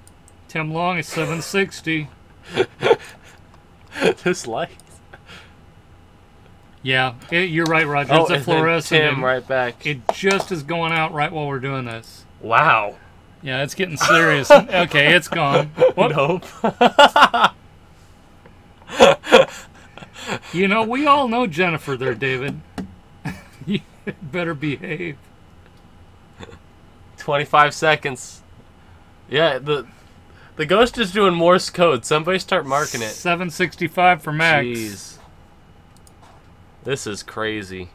Tim Long is 760. This light. Yeah, you're right, Roger. Oh, It's a and then fluorescent. Tim right back. It just is going out right while we're doing this. Wow. Yeah, it's getting serious. Okay, it's gone. What? Nope. You know, we all know Jennifer there, David. You better behave. 25 seconds. Yeah, the ghost is doing Morse code. Somebody start marking it. 765 for Max. Jeez. This is crazy.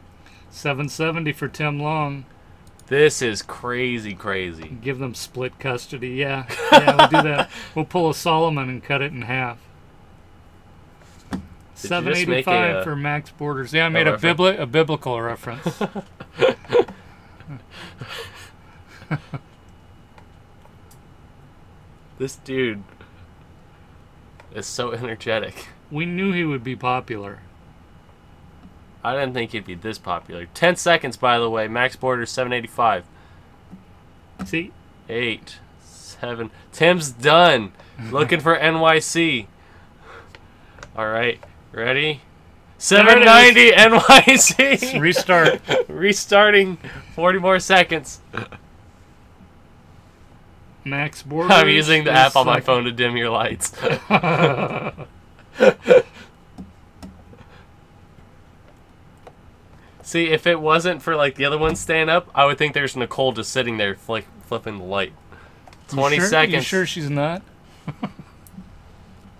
770 for Tim Long. This is crazy. Give them split custody. Yeah, we'll do that. We'll pull a Solomon and cut it in half. Did you just make 785 for Max Borders. Yeah, I made a biblical reference. This dude is so energetic. We knew he would be popular. I didn't think he'd be this popular. 10 seconds, by the way. Max borders 785. See? 8, 7. Tim's done. Looking for NYC. All right, ready? 790 NYC. Restart. Restarting. 40 more seconds. Max Borders. I'm using the is app on my like- phone to dim your lights. See, if it wasn't for like the other one staying up, I would think there's Nicole just sitting there flipping the light. 20 seconds. You sure she's not? I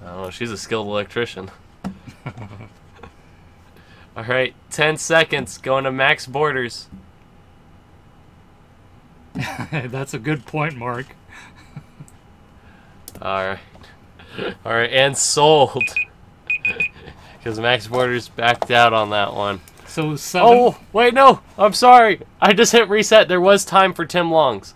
don't know. She's a skilled electrician. All right, 10 seconds. Going to Max Borders. That's a good point, Mark. All right. All right, and sold. Because Max Borders backed out on that one. So 7. Oh, wait, no. I'm sorry. I just hit reset. There was time for Tim Long's.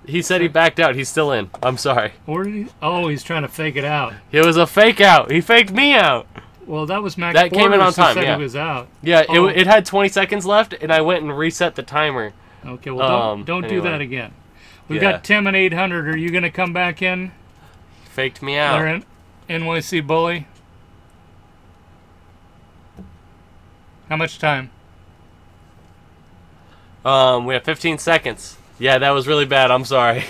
He said he backed out. He's still in. I'm sorry. Or did he? Oh, he's trying to fake it out. It was a fake out. He faked me out. Well, that was Max That came in on Borders who time, said yeah. he was out. Yeah, Oh. it had 20 seconds left, and I went and reset the timer. Okay, well, don't do anyway. that again. We've Yeah. got Tim at 800. Are you going to come back in? Faked me out. They're in NYC Bully. How much time? We have 15 seconds. Yeah, that was really bad. I'm sorry.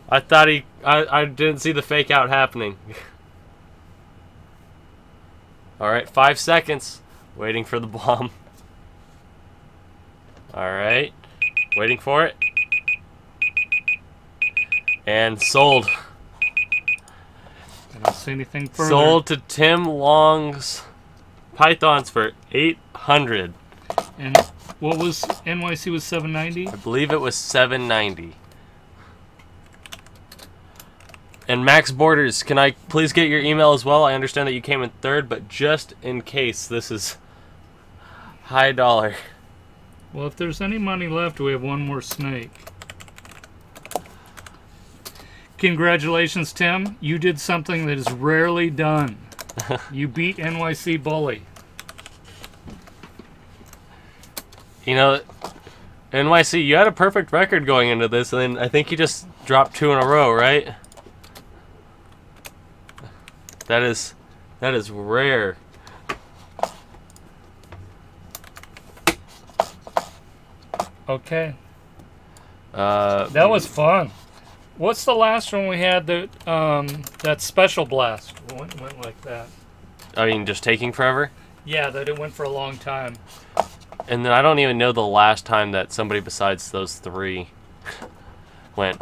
I thought I didn't see the fake out happening. Alright, 5 seconds. Waiting for the bomb. Alright. Waiting for it. And sold. I don't see anything further. Sold to Tim Long's Pythons for 800. And what was NYC was 790? I believe it was 790. And Max Borders, can I please get your email as well? I understand that you came in third, but just in case, this is high dollar. Well, if there's any money left, we have one more snake. Congratulations, Tim. You did something that is rarely done. You beat NYC Bully. You know, NYC, you had a perfect record going into this, and then I think you just dropped 2 in a row, right? That is rare. Okay. That was fun. What's the last one we had that special blast? Went like that. I mean, just taking forever? Yeah, that it went for a long time. And then I don't even know the last time that somebody besides those 3 went.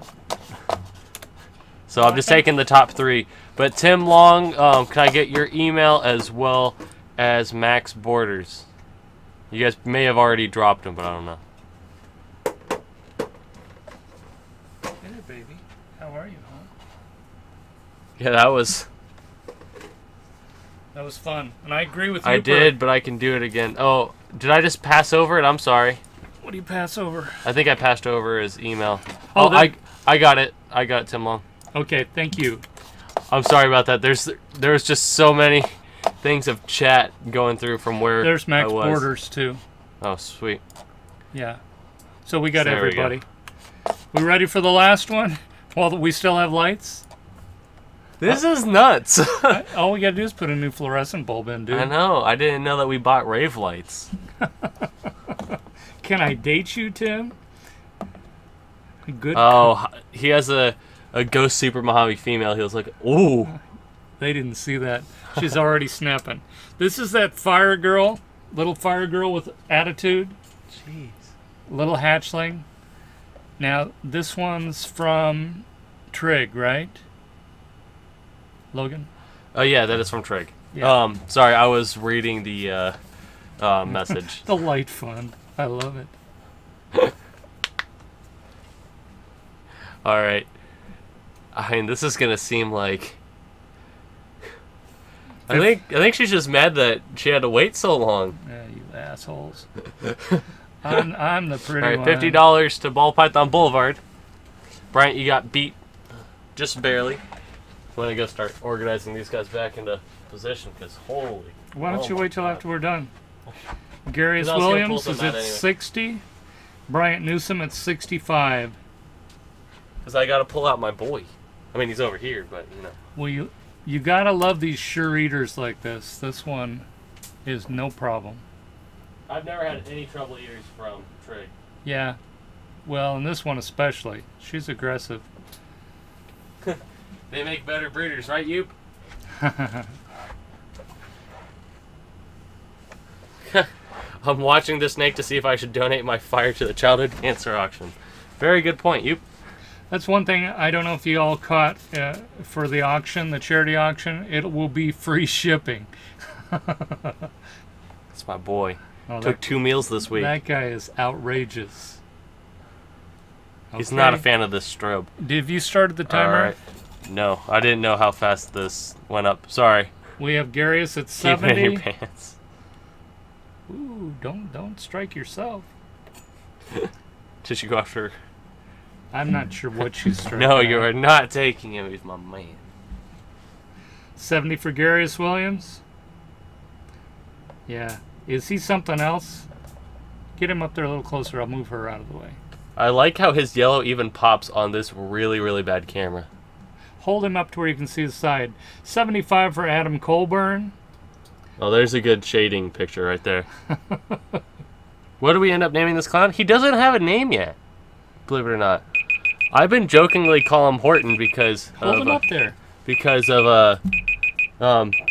So I'm just taking the top 3. But Tim Long, can I get your email as well as max borders. You guys may have already dropped them, but I don't know. Hey, baby. How are you, huh? Yeah, that was fun. And I agree with you. I did, but I can do it again. Oh, did I just pass over it? I'm sorry. What do you pass over? I think I passed over his email. Oh, I got it. I got it, Tim Long. Okay, thank you. I'm sorry about that. There's just so many things of chat going through from where There's max I was. borders too. Oh, sweet. Yeah. So we got There we everybody. We ready for the last one? While we still have lights? This is nuts. All we gotta do is put a new fluorescent bulb in, dude. I know. I didn't know that we bought rave lights. Can I date you, Tim? Good. Oh, he has a ghost super Mojave female. He was like, ooh. They didn't see that. She's already snapping. This is that fire girl, little fire girl with attitude. Jeez. Little hatchling. Now, this one's from Trig, right? Logan? Oh, yeah, that is from Trig. Yeah. Sorry, I was reading the message. The light fund. I love it. All right. I mean, this is gonna seem like. I think she's just mad that she had to wait so long. Yeah, you assholes. I'm the pretty All one. right, $50 to Ball Python Boulevard. Bryant, you got beat just barely. I'm gonna go start organizing these guys back into position because holy. Why don't you my wait till God. after we're done? Garius 'Cause I was gonna pull Williams some is out at anyway. 60. Bryant Newsom at 65. Because I gotta pull out my boy. I mean, he's over here, but you know. Well, you gotta love these sure eaters like this. This one is no problem. I've never had any trouble eaters from Trig. Yeah. Well, and this one especially. She's aggressive. They make better breeders, right, Yoop? I'm watching this snake to see if I should donate my fire to the childhood cancer auction. Very good point, Yoop. That's one thing I don't know if you all caught for the auction, the charity auction. It will be free shipping. That's my boy. Oh, Took 2 meals this week. That guy is outrageous. He's Okay. not a fan of this strobe. Have you started the timer? All right. No, I didn't know how fast this went up. Sorry. We have Garius at Keep it 70. in your pants. Ooh, don't strike yourself. Did you go after? I'm not sure what she's striking. No, at. you are not taking him. He's my man. 70 for Garius Williams. Yeah. Is he something else? Get him up there a little closer. I'll move her out of the way. I like how his yellow even pops on this really, really bad camera. Hold him up to where you can see the side. 75 for Adam Colburn. Oh, there's a good shading picture right there. What do we end up naming this clown? He doesn't have a name yet, believe it or not. I've been jokingly call him Horton because Hold of him up there. because of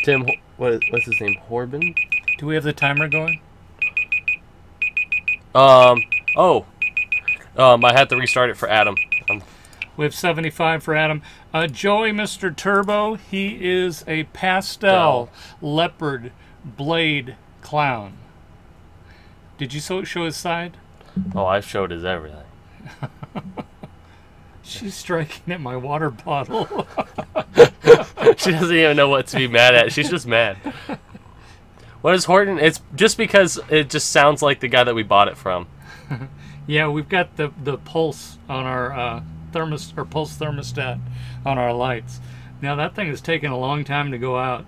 Tim. What's his name? Horbin. Do we have the timer going? I had to restart it for Adam. We have 75 for Adam. Joey, Mr. Turbo, he is a pastel leopard blade clown. Did you show his side? Oh, I showed his everything. She's striking at my water bottle. She doesn't even know what to be mad at. She's just mad. What is Horton? It's just because it just sounds like the guy that we bought it from. Yeah, we've got the pulse on our pulse thermostat on our lights. Now that thing has taken a long time to go out.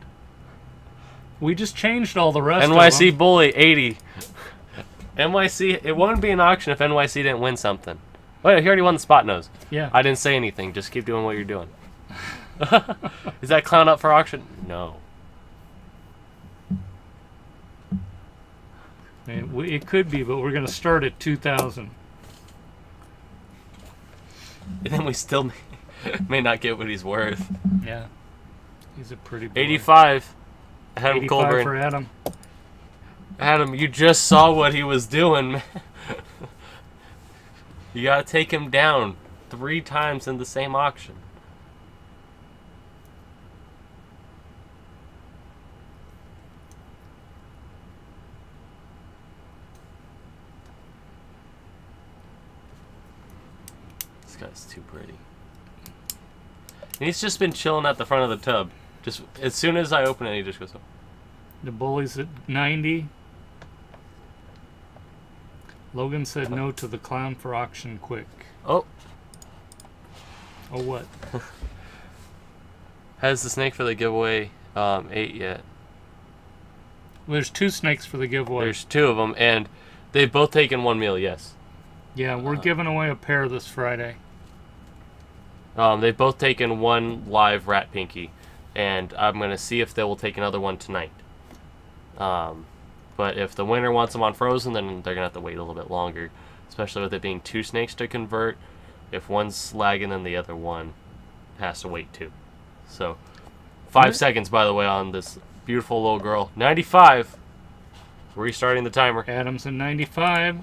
We just changed all the rest of NYC them. Bully 80. NYC, it wouldn't be an auction if NYC didn't win something. Wait, he already won the Spotnose. Yeah. I didn't say anything. Just keep doing what you're doing. Is that clown up for auction? No. It could be, but we're going to start at 2,000. And then we still may not get what he's worth. Yeah. He's a pretty boy. 85. Adam 85 Colburn. for Adam. Adam, you just saw what he was doing, man. You gotta take him down 3 times in the same auction. This guy's too pretty. And he's just been chilling at the front of the tub. Just as soon as I open it, he just goes up. The bully's at 90. Logan said no to the clown for auction quick. Oh. Oh, what? Has the snake for the giveaway ate yet? There's 2 snakes for the giveaway. There's 2 of them, and they've both taken 1 meal, yes. Yeah, we're giving away a pair this Friday. They've both taken 1 live rat pinky, and I'm going to see if they will take another one tonight. But if the winner wants them on frozen, then they're going to have to wait a little bit longer, especially with it being 2 snakes to convert. If one's lagging, then the other one has to wait too. So, 5 seconds, by the way, on this beautiful little girl. 95. Restarting the timer. Adam's at 95.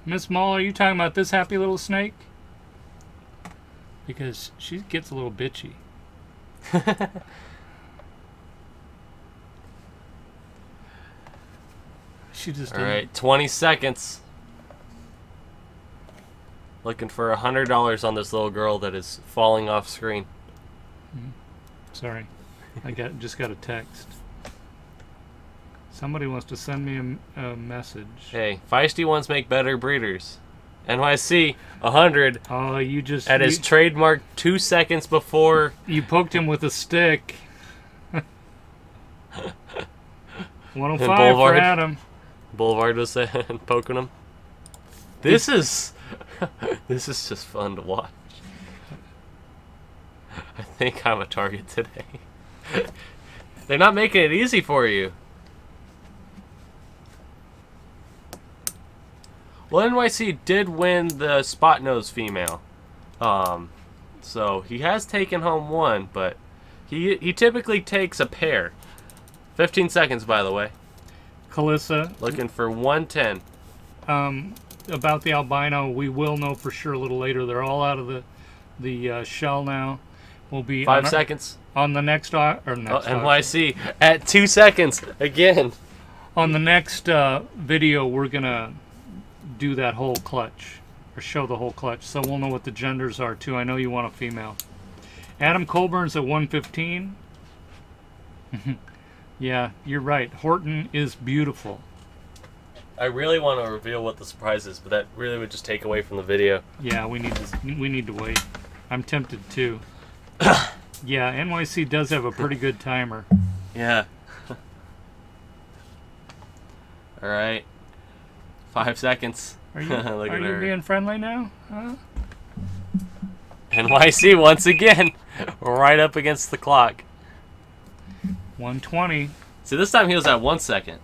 Miss Mull, are you talking about this happy little snake? Because she gets a little bitchy. She just All right, 20 seconds. Looking for $100 on this little girl that is falling off screen. Sorry, I just got a text. Somebody wants to send me a message. Hey, feisty ones make better breeders. NYC 100. Oh, you just at his trademark 2 seconds before. You poked him with a stick. 105 for Adam. Boulevard was poking him. This is this is just fun to watch. I think I'm a target today. They're not making it easy for you. Well, NYC did win the Spotnose female. So he has taken home 1, but he typically takes a pair. 15 seconds, by the way. Calissa. Looking for 110. About the albino, we will know for sure a little later. They're all out of the shell now. We'll be 5 seconds. On the next NYC at 2 seconds again. On the next video, we're gonna do that whole clutch, or show the whole clutch, so we'll know what the genders are too. I know you want a female. Adam Colburn's at 115. Yeah, you're right. Horton is beautiful. I really want to reveal what the surprise is, but that really would just take away from the video. Yeah, we need to wait. I'm tempted too. Yeah, NYC does have a pretty good timer. Yeah. All right. 5 seconds. Are you being friendly now? Huh? NYC once again, right up against the clock. 120. See, this time he was at 1 second.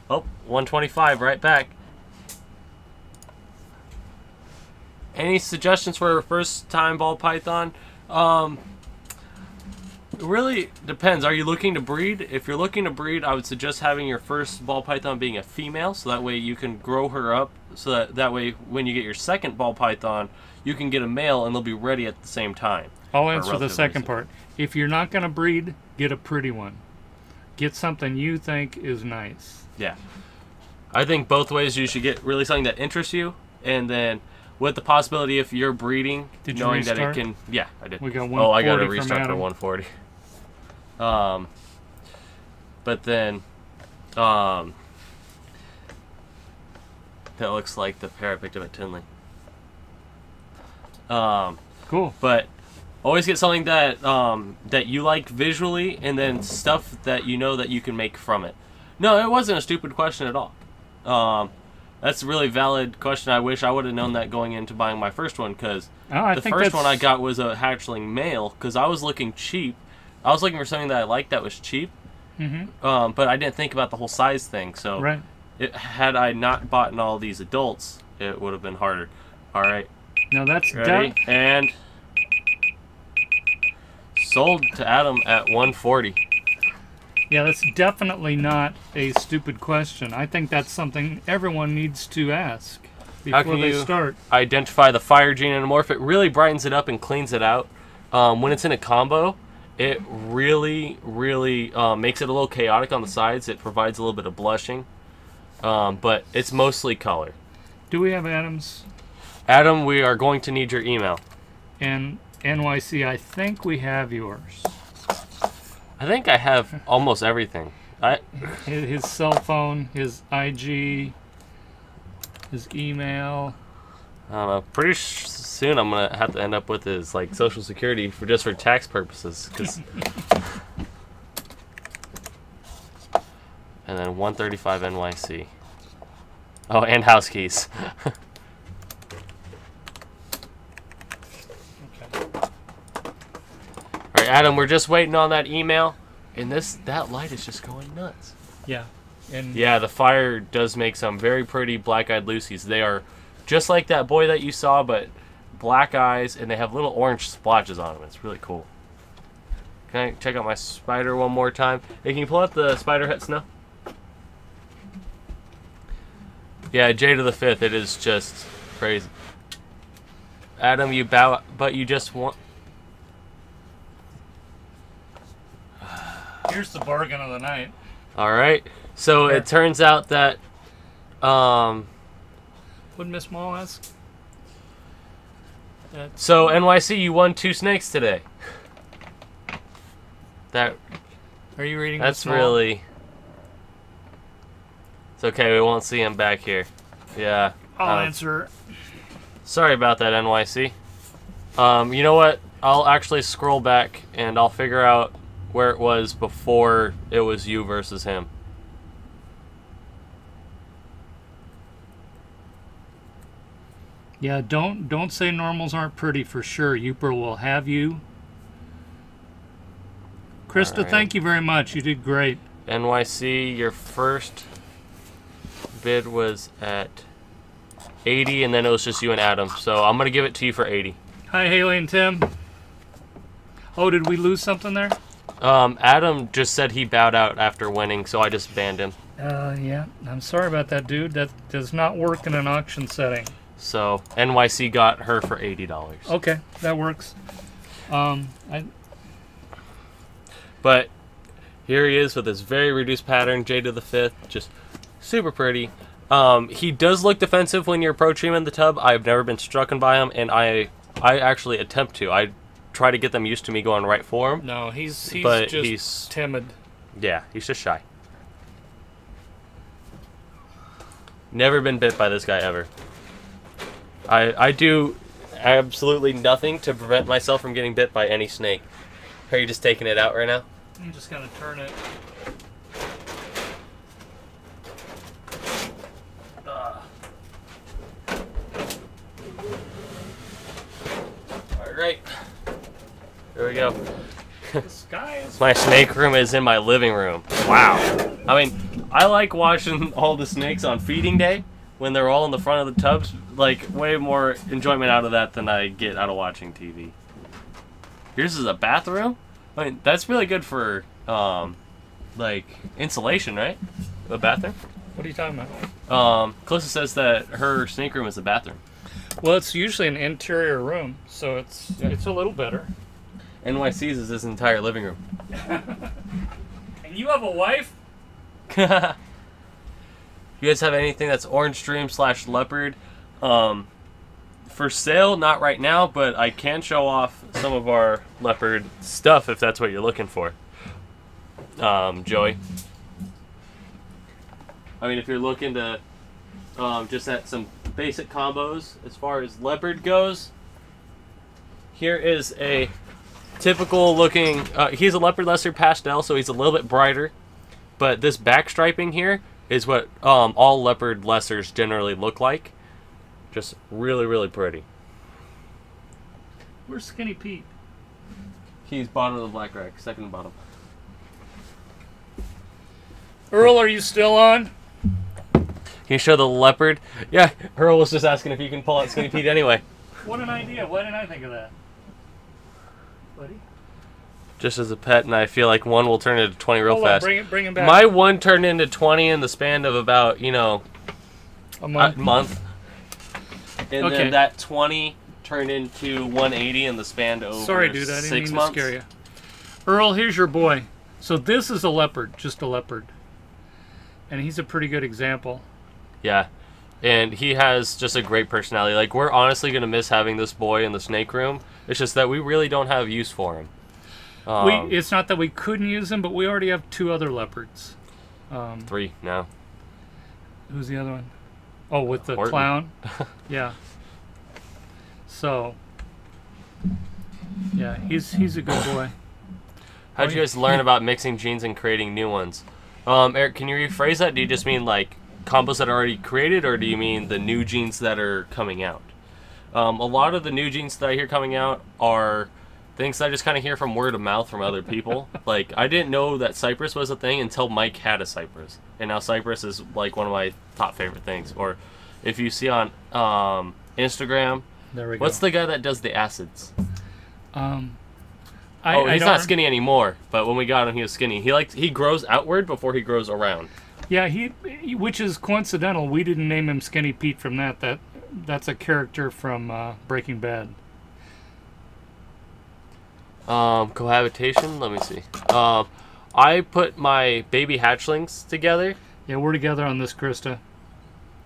Oh, 125, right back. Any suggestions for a first-time ball python? It really depends. Are you looking to breed? If you're looking to breed, I would suggest having your first ball python being a female, so that way you can grow her up, so that way when you get your second ball python, you can get a male and they'll be ready at the same time. I'll answer the second part. If you're not going to breed, get a pretty one. Get something you think is nice. Yeah. I think both ways you should get really something that interests you, and then with the possibility if you're breeding, did you knowing restart? that it can... Yeah, I did. We got 140. Oh, I got to restart for 140. But then, that looks like the pair I picked up at Tinley. Cool. But always get something that that you like visually, and then stuff that you know that you can make from it. No, it wasn't a stupid question at all. That's a really valid question. I wish I would have known that going into buying my first one, because the first one I got was a hatchling male, because I was looking cheap. I was looking for something that I liked that was cheap, but I didn't think about the whole size thing. So right. Had I not bought in all these adults, it would have been harder. All right. Now that's ready, and sold to Adam at 140. Yeah, that's definitely not a stupid question. I think that's something everyone needs to ask before they start. Identify the fire gene in a morph. It really brightens it up and cleans it out. When it's in a combo, it really, really makes it a little chaotic on the sides. It provides a little bit of blushing, but it's mostly color. Do we have Adam's? Adam, we are going to need your email. And NYC, I think we have yours. I think I have almost everything. His cell phone, his IG, his email. I don't know. Pretty soon I'm gonna have to end up with his like Social Security for tax purposes. And then 135 NYC. Oh, and house keys. Alright, Adam, we're just waiting on that email. And that light is just going nuts. Yeah. And yeah, the fire does make some very pretty black-eyed Lucies. They are just like that boy that you saw, but black eyes, and they have little orange splotches on them. It's really cool. Can I check out my spider one more time? Hey, can you pull out the spider het snow? Yeah, J to the 5th. It is just crazy. Adam, you bow, but you just want... Here's the bargain of the night. All right. So it turns out that... Would Miss Mall ask? So NYC, you won 2 snakes today. Are you reading? That's Miss Mall? really... It's okay, we won't see him back here. Yeah. I'll answer. Sorry about that, NYC. You know what? I'll actually scroll back and I'll figure out where it was before it was you versus him. Yeah, don't say normals aren't pretty for sure. Uper will have you. Krista, right. Thank you very much. You did great. NYC, your first bid was at 80, and then it was just you and Adam. So I'm going to give it to you for 80. Hi, Haley and Tim. Oh, did we lose something there? Adam just said he bowed out after winning, so I just banned him. Yeah. I'm sorry about that, dude. That does not work in an auction setting. So NYC got her for $80. Okay, that works. But here he is with this very reduced pattern, J to the 5th, just super pretty. He does look defensive when you're approaching him in the tub. I've never been struck by him, and I actually attempt to. I try to get them used to me going right for him. No, he's just timid. Yeah, he's just shy. Never been bit by this guy ever. I do absolutely nothing to prevent myself from getting bit by any snake. Are you just taking it out right now? I'm just gonna turn it. Alright. There we go. The sky is... My snake room is in my living room. Wow. I mean, I like watching all the snakes on feeding day when they're all in the front of the tubs. Like, way more enjoyment out of that than I get out of watching TV. Yours is a bathroom? I mean, that's really good for, like, insulation, right? The bathroom? What are you talking about? Calissa says that her snake room is the bathroom. Well, it's usually an interior room, so it's a little better. NYC's is his entire living room. And you have a wife? You guys have anything that's orange stream / leopard? For sale, not right now, but I can show off some of our leopard stuff if that's what you're looking for. Joey. I mean, if you're looking to just at some basic combos as far as leopard goes, here is a typical looking, he's a leopard lesser pastel, so he's a little bit brighter, but this back striping here is what all leopard lessers generally look like. Just really, really pretty. Where's Skinny Pete? He's bottom of the black rack, second bottom. Earl, are you still on? Can you show the leopard? Yeah, Earl was just asking if you can pull out Skinny Pete anyway. What an idea. Why didn't I think of that? Buddy? Just as a pet, and I feel like one will turn into 20 real Hold on, fast. bring him back. My one turned into 20 in the span of about, you know, a month. And Okay. then that 20 turned into 180 in the span of over Sorry, dude, I didn't 6 mean months. to scare you. Earl, here's your boy. So this is a leopard, just a leopard. And he's a pretty good example. Yeah. And he has just a great personality. Like, we're honestly going to miss having this boy in the snake room. It's just that we really don't have use for him. It's not that we couldn't use him, but we already have 2 other leopards. 3 now. Who's the other one? Oh, with the Horton. clown? Yeah. So, yeah, he's a good boy. How'd you guys learn about mixing genes and creating new ones? Eric, can you rephrase that? Do you just mean like combos that are already created, or do you mean the new genes that are coming out? A lot of the new genes that I hear coming out are things that I just kind of hear from word of mouth from other people. Like, I didn't know that cypress was a thing until Mike had a cypress, and now cypress is like one of my top favorite things. Or if you see on Instagram, There we go. what's the guy that does the acids? He's He's not skinny anymore, but when we got him, he was skinny. He grows outward before he grows around. Yeah, which is coincidental. We didn't name him Skinny Pete from that. That's a character from Breaking Bad. Cohabitation. Let me see. I put my baby hatchlings together. Yeah, we're together on this, Krista.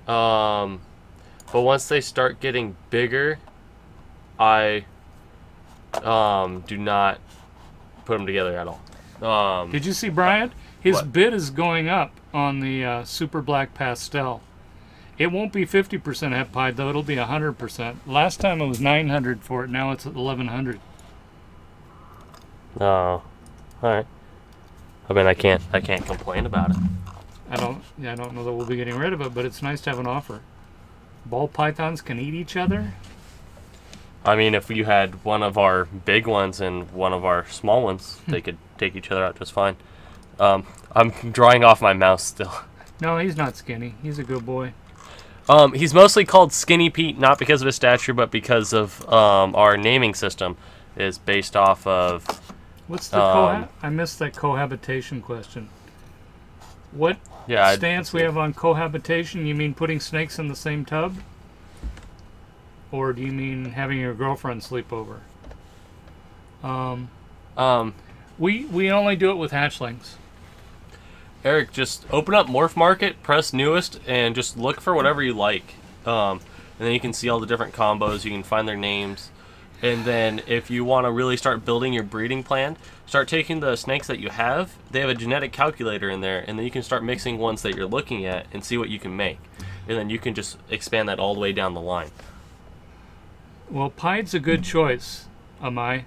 But once they start getting bigger, I do not put them together at all. Did you see Bryant? His What? bid is going up on the Super Black Pastel. It won't be 50% het pied, though. It'll be 100%. Last time it was 900 for it. Now it's at 1100. Oh, all right. I mean, I can't complain about it. I don't know that we'll be getting rid of it, but it's nice to have an offer. Ball pythons can eat each other. I mean, if you had one of our big ones and one of our small ones, they could take each other out just fine. I'm drawing off my mouse still. No, he's not skinny. He's a good boy. He's mostly called Skinny Pete, not because of his stature, but because of our naming system is based off of... What's the I missed that cohabitation question. What stance we have on cohabitation? You mean putting snakes in the same tub? Or do you mean having your girlfriend sleep over? We only do it with hatchlings. Eric, just open up Morph Market, press newest, and just look for whatever you like. And then you can see all the different combos. You can find their names. And then if you want to really start building your breeding plan, start taking the snakes that you have. They have a genetic calculator in there, and then you can start mixing ones that you're looking at and see what you can make. And then you can just expand that all the way down the line. Well, Pied's a good choice, Amai.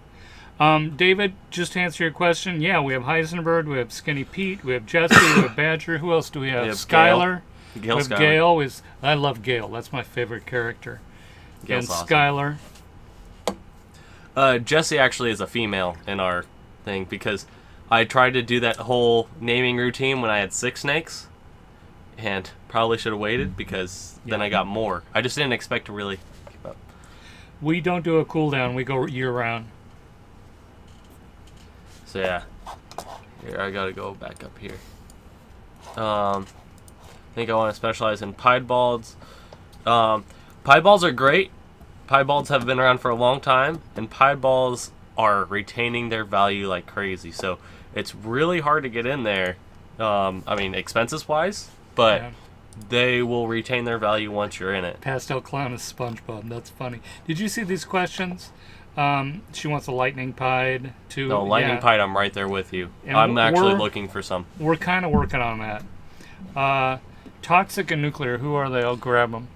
David, just to answer your question, yeah, we have Heisenberg, we have Skinny Pete, we have Jesse, we have Badger. Who else do we have? We have Skylar. Gail We have Skylar. Gail. I love Gail. That's my favorite character. Gail's and awesome. Skylar. Jessie actually is a female in our thing because I tried to do that whole naming routine when I had 6 snakes, and probably should have waited because then I got more. I just didn't expect to really keep up. We don't do a cooldown. We go year-round. So yeah, here I gotta go back up here. I think I want to specialize in piebalds. Piebalds are great. Piebalds have been around for a long time, and piebalds are retaining their value like crazy. So it's really hard to get in there. I mean, expenses-wise, but they will retain their value once you're in it. Pastel Clown is SpongeBob. That's funny. Did you see these questions? She wants a lightning pied too. No, lightning pied, I'm right there with you. And I'm actually looking for some. We're kind of working on that. Toxic and nuclear, who are they? I'll grab them.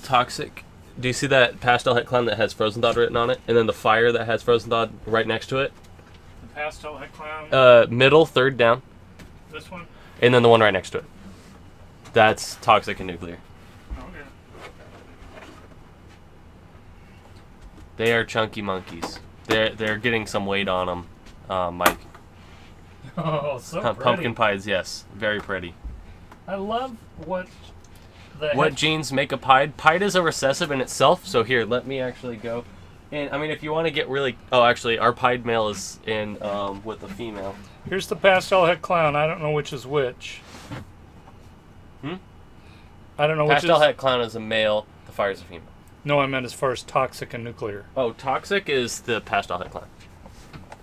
Toxic. Do you see that pastel het clown that has frozen thawed written on it? And then the fire that has frozen thawed right next to it? The pastel het clown. Middle, third down. This one? And then the one right next to it. That's toxic and nuclear. Okay. They are chunky monkeys. They're getting some weight on them, Mike. Oh, so pretty. Pumpkin pies, yes. Very pretty. I love what... What genes make a pied? Pied is a recessive in itself, so here, let me actually go. And, I mean, if you want to get really... Oh, actually, our pied male is in with the female. Here's the pastel het clown. I don't know which is which. I don't know which is... Pastel het clown is a male, the fire is a female. No, I meant as far as toxic and nuclear. Oh, toxic is the pastel het clown.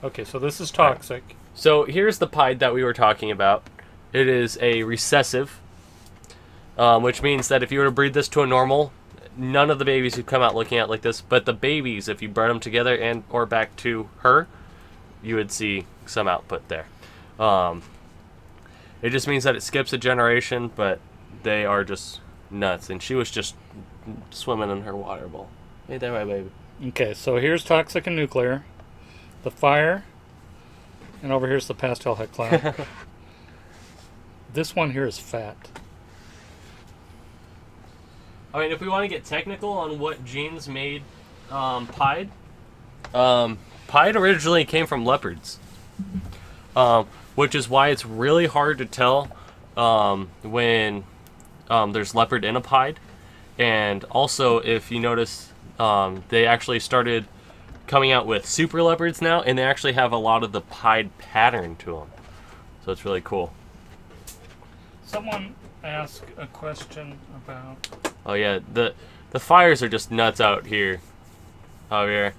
Okay, so this is toxic. Right. So here's the pied that we were talking about. It is a recessive. which means that if you were to breed this to a normal, none of the babies would come out looking out like this. But the babies, if you bred them together and or back to her, you would see some output there. It just means that it skips a generation, but they are just nuts. And she was just swimming in her water bowl. Ain't that right, baby? Okay, so here's toxic and nuclear, the fire, and over here's the pastel Het Clown. This one here is fat. I mean, if we want to get technical on what genes made pied, pied originally came from leopards, which is why it's really hard to tell when there's leopard in a pied. And also, if you notice, they actually started coming out with super leopards now, and they actually have a lot of the pied pattern to them. So it's really cool. Someone asked a question about... Oh yeah, the fires are just nuts out here. Javier.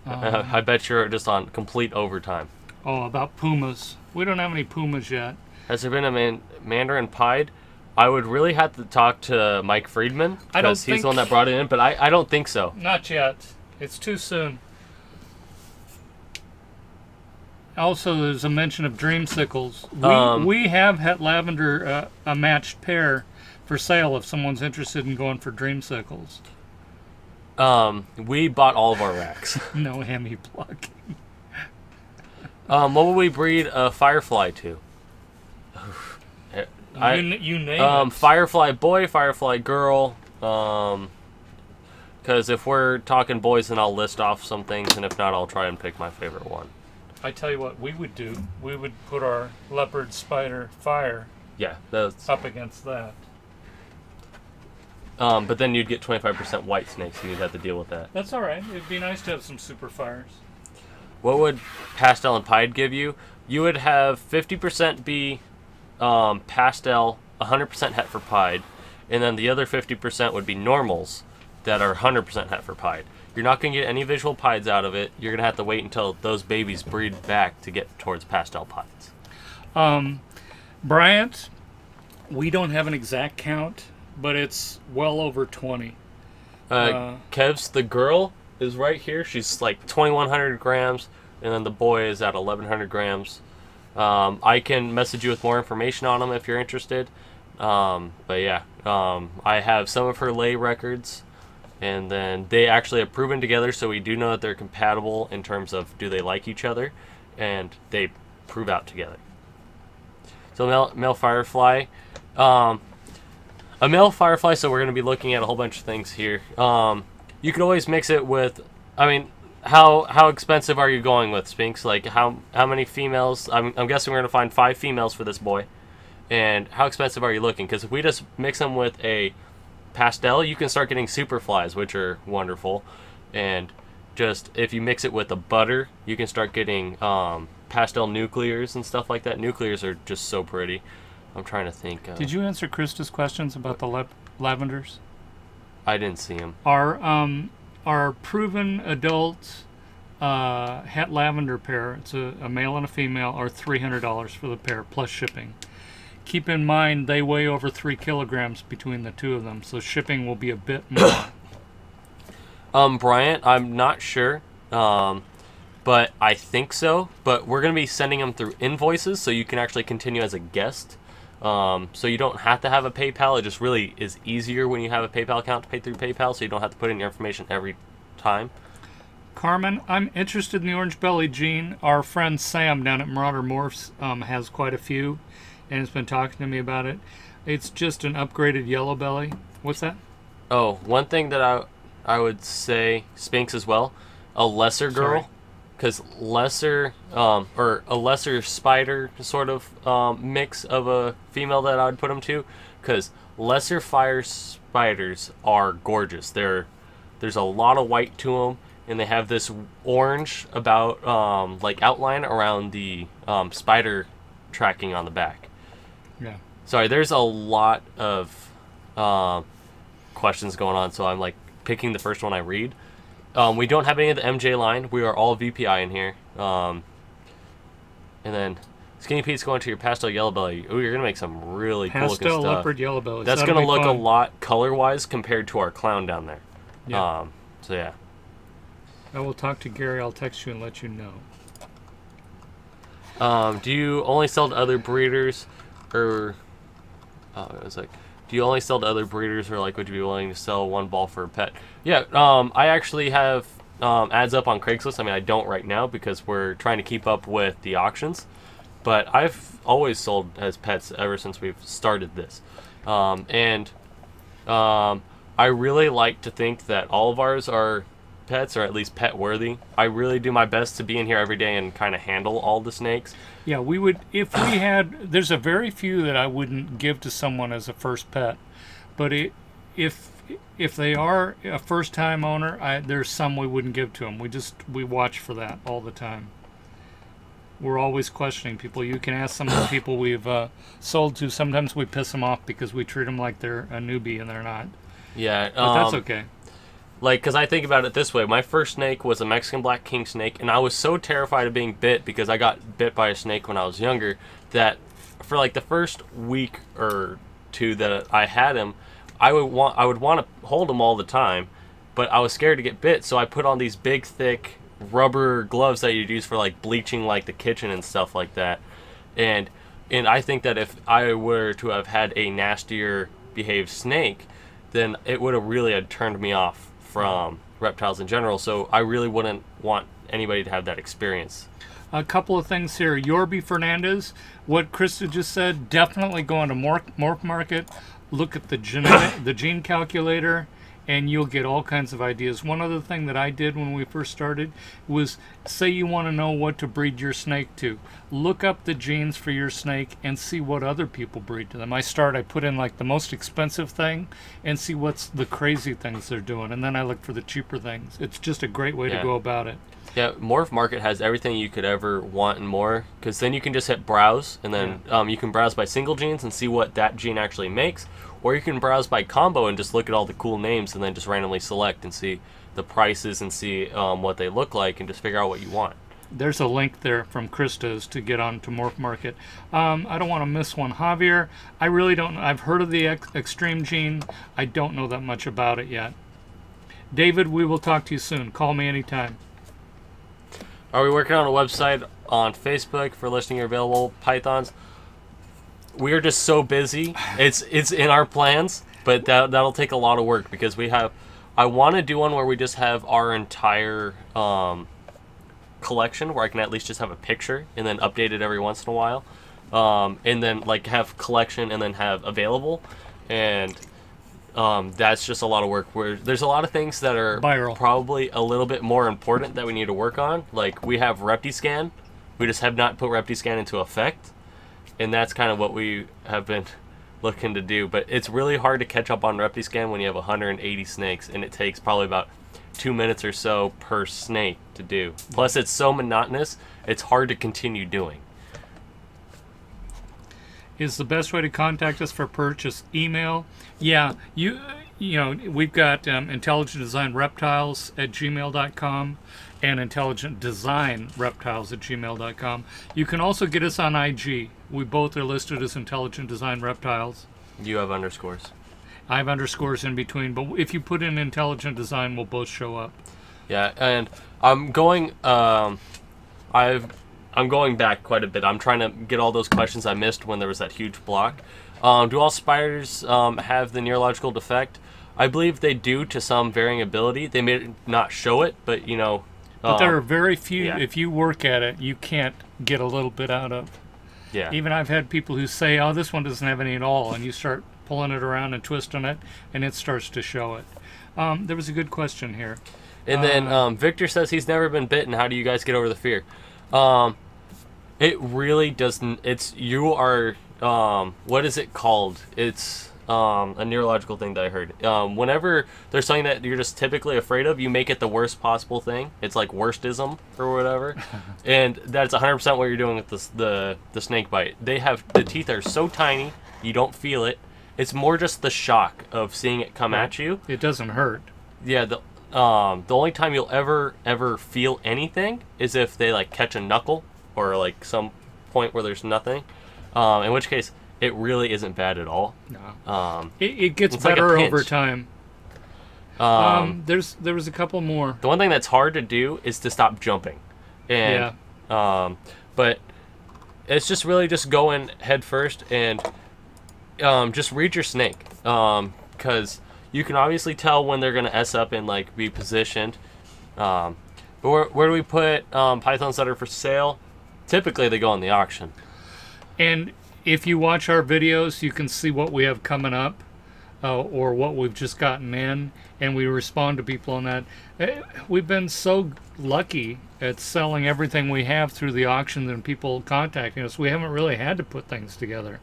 I bet you're just on complete overtime. Oh, about pumas. We don't have any pumas yet. Has there been a Mandarin pied? I would really have to talk to Mike Friedman, because he's the one that brought it in, but I don't think so. Not yet. It's too soon. Also, there's a mention of dreamsicles. We have Het Lavender, a matched pair, for sale if someone's interested in going for dreamsicles. We bought all of our racks. No hemi plucking. What would we breed a firefly to? You name it. Firefly boy, firefly girl. Because if we're talking boys, then I'll list off some things, and if not, I'll try and pick my favorite one. I tell you what we would do. We would put our leopard spider fire up against that. But then you'd get 25% white snakes, and you'd have to deal with that. That's all right. It'd be nice to have some super fires. What would pastel and pied give you? You would have 50% be pastel, 100% het for pied, and then the other 50% would be normals that are 100% het for pied. You're not going to get any visual pieds out of it. You're going to have to wait until those babies breed back to get towards pastel pieds. Bryant, we don't have an exact count, but it's well over 20. Kev's, the girl, is right here. She's like 2,100 grams, and then the boy is at 1,100 grams. I can message you with more information on them if you're interested. But yeah, I have some of her lay records, and then they actually have proven together, so we do know that they're compatible in terms of do they like each other, and they prove out together. So male firefly. A male firefly, so we're going to be looking at a whole bunch of things here. You could always mix it with, I mean, how expensive are you going with, Spinks? Like, how many females? I'm guessing we're going to find 5 females for this boy. And how expensive are you looking? Because if we just mix them with a pastel, you can start getting super flies, which are wonderful. And just, if you mix it with a butter, you can start getting pastel nuclears and stuff like that. Nuclears are just so pretty. I'm trying to think. Did you answer Krista's questions about the lavenders? I didn't see them. Our proven adult het lavender pair, it's a male and a female, are $300 for the pair, plus shipping. Keep in mind, they weigh over 3 kilograms between the two of them, so shipping will be a bit more. Bryant, I'm not sure, but I think so. But we're going to be sending them through invoices, so you can actually continue as a guest. So you don't have to have a PayPal. It just really is easier when you have a PayPal account to pay through PayPal, so you don't have to put in your information every time. Carmen, I'm interested in the orange belly gene. Our friend Sam down at Marauder Morphs has quite a few and has been talking to me about it. It's just an upgraded yellow belly. What's that? Oh, one thing that I would say, Spinks as well, a lesser girl. Because lesser, or a lesser spider sort of mix of a female that I would put them to. Because lesser fire spiders are gorgeous. There's a lot of white to them, and they have this orange about like outline around the spider tracking on the back. Yeah. Sorry, there's a lot of questions going on, so I'm like picking the first one I read. We don't have any of the MJ line. We are all VPI in here. And then Skinny Pete's going to your pastel yellow belly. Ooh, you're gonna make some really cool looking Pastel stuff. leopard yellow belly. That's gonna look a lot color wise compared to our clown down there. Yeah. So yeah. I will talk to Gary. I'll text you and let you know. Do you only sell to other breeders, or it was like, do you only sell to other breeders, or like would you be willing to sell one ball for a pet? Yeah. I actually have ads up on Craigslist. I mean, I don't right now because we're trying to keep up with the auctions. But I've always sold as pets ever since we've started this. I really like to think that all of ours are pets, or at least pet worthy. I really do my best to be in here every day and kind of handle all the snakes. Yeah, we would, if we had, there's a very few that I wouldn't give to someone as a first pet. But if they are a first time owner, there's some we wouldn't give to them. We watch for that all the time. We're always questioning people. You can ask some of the people we've sold to. Sometimes we piss them off because we treat them like they're a newbie and they're not. Yeah. But that's okay. Like, because I think about it this way. My first snake was a Mexican black king snake, and I was so terrified of being bit because I got bit by a snake when I was younger that for like the first week or two that I had him, I would want to hold him all the time, but I was scared to get bit, so I put on these big, thick rubber gloves that you'd use for like bleaching like the kitchen and stuff like that. And I think that if I were to have had a nastier behaved snake, then it would have really turned me off from reptiles in general. So I really wouldn't want anybody to have that experience. A couple of things here. Yorby Fernandez, what Krista just said, definitely go into Morph Market, look at the gene calculator, and you'll get all kinds of ideas. One other thing that I did when we first started was, say you want to know what to breed your snake to. Look up the genes for your snake and see what other people breed to them. I put in like the most expensive thing and see what's the crazy things they're doing. And then I look for the cheaper things. It's just a great way to go about it. Yeah, Morph Market has everything you could ever want and more, because then you can just hit browse, and then you can browse by single genes and see what that gene actually makes, or you can browse by combo and just look at all the cool names and then just randomly select and see the prices and see what they look like and just figure out what you want. There's a link there from Krista's to get on to Morph Market. I don't want to miss one. Javier, I really don't know. I've heard of the Extreme Gene. I don't know that much about it yet. David, we will talk to you soon. Call me anytime. Are we working on a website on Facebook for listing your available pythons? We are just so busy. It's in our plans, but that'll take a lot of work because I want to do one where we just have our entire collection, where I can at least just have a picture and then update it every once in a while, and then like have collection and then have available, and that's just a lot of work. Where there's a lot of things that are probably a little bit more important that we need to work on. Like we have ReptiScan, we just have not put ReptiScan into effect, and that's kind of what we have been looking to do. But it's really hard to catch up on ReptiScan when you have 180 snakes, and it takes probably about 2 minutes or so per snake to do. Plus, it's so monotonous, it's hard to continue doing. Is the best way to contact us for purchase email? Yeah, you know, we've got intelligentdesignreptiles at gmail.com and intelligentdesignreptiles at gmail.com. You can also get us on IG. We both are listed as Intelligent Design Reptiles. You have underscores. I have underscores in between, but if you put in Intelligent Design, we'll both show up. Yeah, and I'm going back quite a bit. I'm trying to get all those questions I missed when there was that huge block. Do all spiders have the neurological defect? I believe they do to some varying ability. They may not show it, but you know. But there are very few. Yeah. If you work at it, you can't get a little bit out of. Yeah. Even I've had people who say, "Oh, this one doesn't have any at all," and you start pulling it around and twisting it, and it starts to show it. There was a good question here. And then Victor says he's never been bitten. How do you guys get over the fear? It really doesn't. You are, what is it called? It's a neurological thing that I heard. Whenever there's something that you're just typically afraid of, you make it the worst possible thing. It's like worstism or whatever. And that's 100% what you're doing with the snake bite. The teeth are so tiny, you don't feel it. It's more just the shock of seeing it come at you. It doesn't hurt. Yeah, the only time you'll ever feel anything is if they like catch a knuckle or like some point where there's nothing. In which case, it really isn't bad at all. No. It gets it's like a better pinch. over time. There was a couple more. The one thing that's hard to do is to stop jumping. And, but it's just really just going head first and just read your snake. Because you can obviously tell when they're going to S up and like be positioned. But where do we put pythons that are for sale? Typically they go on the auction. And if you watch our videos, you can see what we have coming up. Or what we've just gotten in, and we respond to people on that. We've been so lucky at selling everything we have through the auctions and people contacting us. We haven't really had to put things together.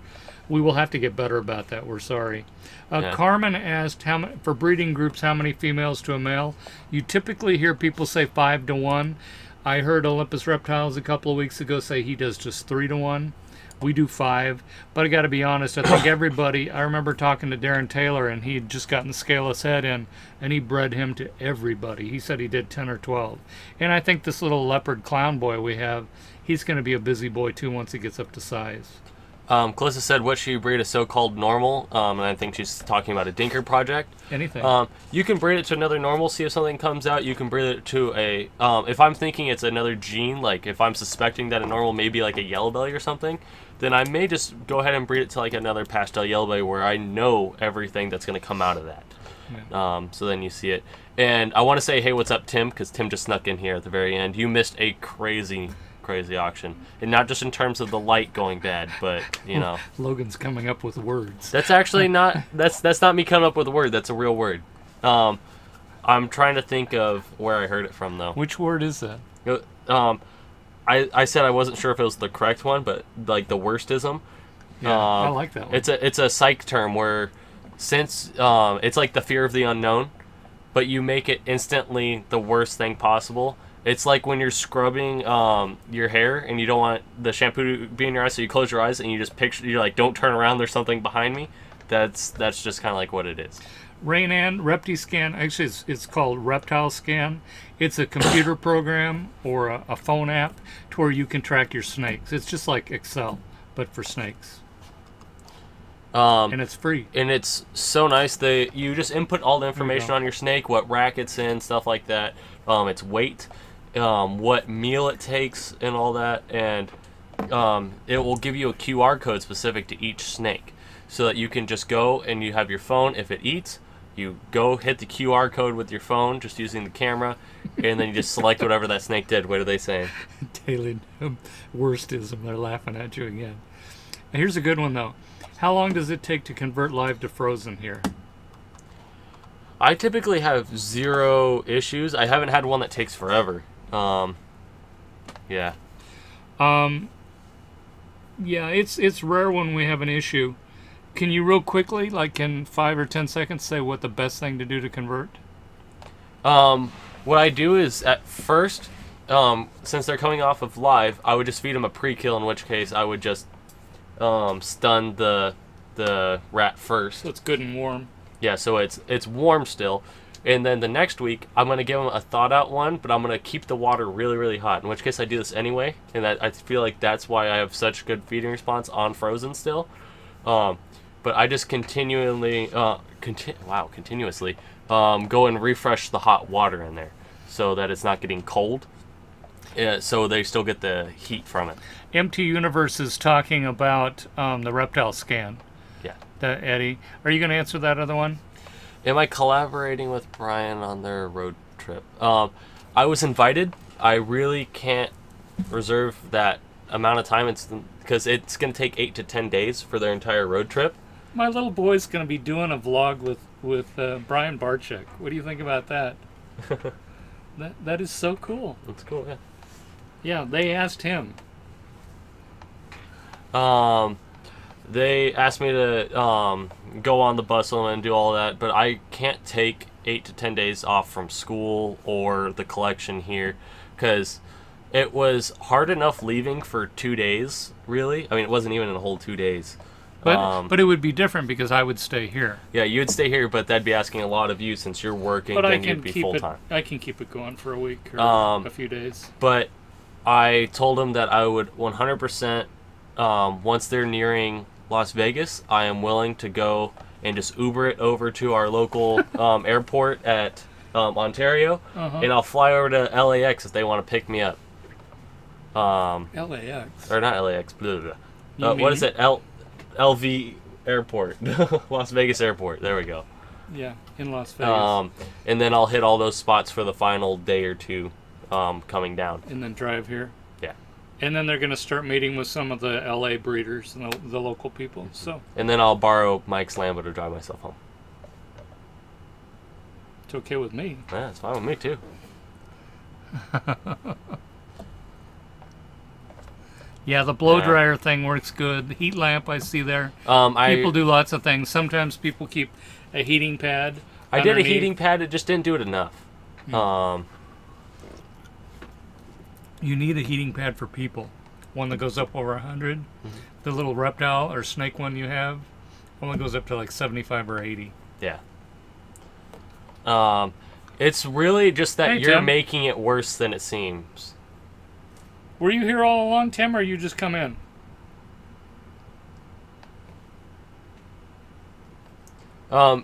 We will have to get better about that. We're sorry. Carmen asked, for breeding groups, how many females to a male? You typically hear people say 5 to 1. I heard Olympus Reptiles a couple of weeks ago say he does just 3 to 1. We do 5, but I got to be honest, I think everybody, I remember talking to Darren Taylor, and he had just gotten the scaleless head in, and he bred him to everybody. He said he did 10 or 12. And I think this little leopard clown boy we have, he's going to be a busy boy too once he gets up to size. Calissa said, what should you breed a so-called normal? And I think she's talking about a dinker project. Anything. You can breed it to another normal, see if something comes out. You can breed it to a, if I'm thinking it's another gene, like if I'm suspecting that a normal may be like a yellow belly or something, then I may just go ahead and breed it to like another pastel yellow belly where I know everything that's going to come out of that. Yeah. So then you see it. And I want to say, hey, what's up, Tim? Because Tim just snuck in here at the very end. You missed a crazy auction, and not just in terms of the light going bad, but you know. Logan's coming up with words. That's actually not. That's not me coming up with a word. That's a real word. I'm trying to think of where I heard it from though. Which word is that? I said I wasn't sure if it was the correct one, but like the worstism. Yeah, I like that one. It's a psych term where since it's like the fear of the unknown, but you make it instantly the worst thing possible. It's like when you're scrubbing your hair and you don't want the shampoo to be in your eyes, so you close your eyes and you just picture, you're like, don't turn around, there's something behind me. That's just kind of like what it is. Rainan, ReptiScan, actually it's called Reptile Scan. It's a computer program or a phone app to where you can track your snakes. It's just like Excel, but for snakes. And it's free. And it's so nice. You just input all the information on your snake, what rack it's in, stuff like that, its weight, what meal it takes and all that, and it will give you a QR code specific to each snake so that you can just go and you have your phone. If it eats, you go hit the QR code with your phone just using the camera, and then you just select whatever that snake did. What are they saying? Daily worstism. They're laughing at you again. Now, here's a good one though. How long does it take to convert live to frozen here? I typically have 0 issues. I haven't had one that takes forever. Yeah. Yeah, it's rare when we have an issue. Can you real quickly, like in 5 or 10 seconds, say what the best thing to do to convert? What I do is at first, since they're coming off of live, I would just feed them a pre-kill, in which case I would just stun the rat first. So it's good and warm. Yeah, so it's warm still. And then the next week, I'm going to give them a thawed-out one, but I'm going to keep the water really, really hot, in which case I do this anyway, and I feel like that's why I have such good feeding response on frozen still. But I just continuously go and refresh the hot water in there so that it's not getting cold, so they still get the heat from it. MT Universe is talking about the reptile scan. Yeah. Eddie, are you going to answer that other one? Am I collaborating with Brian on their road trip? I was invited. I really can't reserve that amount of time. Because it's going to take 8 to 10 days for their entire road trip. My little boy's going to be doing a vlog with Brian Barczyk. What do you think about that? That is so cool. That's cool, yeah. Yeah, they asked him. They asked me to go on the bustle and do all that, but I can't take 8 to 10 days off from school or the collection here, because it was hard enough leaving for 2 days, really. I mean, it wasn't even a whole 2 days. But it would be different because I would stay here. Yeah, you would stay here, but that'd be asking a lot of you since you're working, but then you'd be full-time. I can keep it going for a week or a few days. But I told him that I would 100% once they're nearing Las Vegas, I am willing to go and just Uber it over to our local airport at Ontario, and I'll fly over to LAX if they want to pick me up. LAX? Or not LAX, blah, blah, blah. What is it? LV Airport. Las Vegas Airport. There we go. Yeah, in Las Vegas. And then I'll hit all those spots for the final day or two coming down. And then drive here. Yeah. And then they're going to start meeting with some of the LA breeders and the local people. So. And then I'll borrow Mike's Lambo to drive myself home. It's okay with me. Yeah, it's fine with me too. Yeah, the blow dryer thing works good. The heat lamp I see there. People do lots of things. Sometimes people keep a heating pad. I did a heating pad. It just didn't do it enough. You need a heating pad for people. One that goes up over 100. The little reptile or snake one you have only goes up to like 75 or 80. Yeah. It's really just that you're making it worse than it seems. Were you here all along, Tim, or you just come in?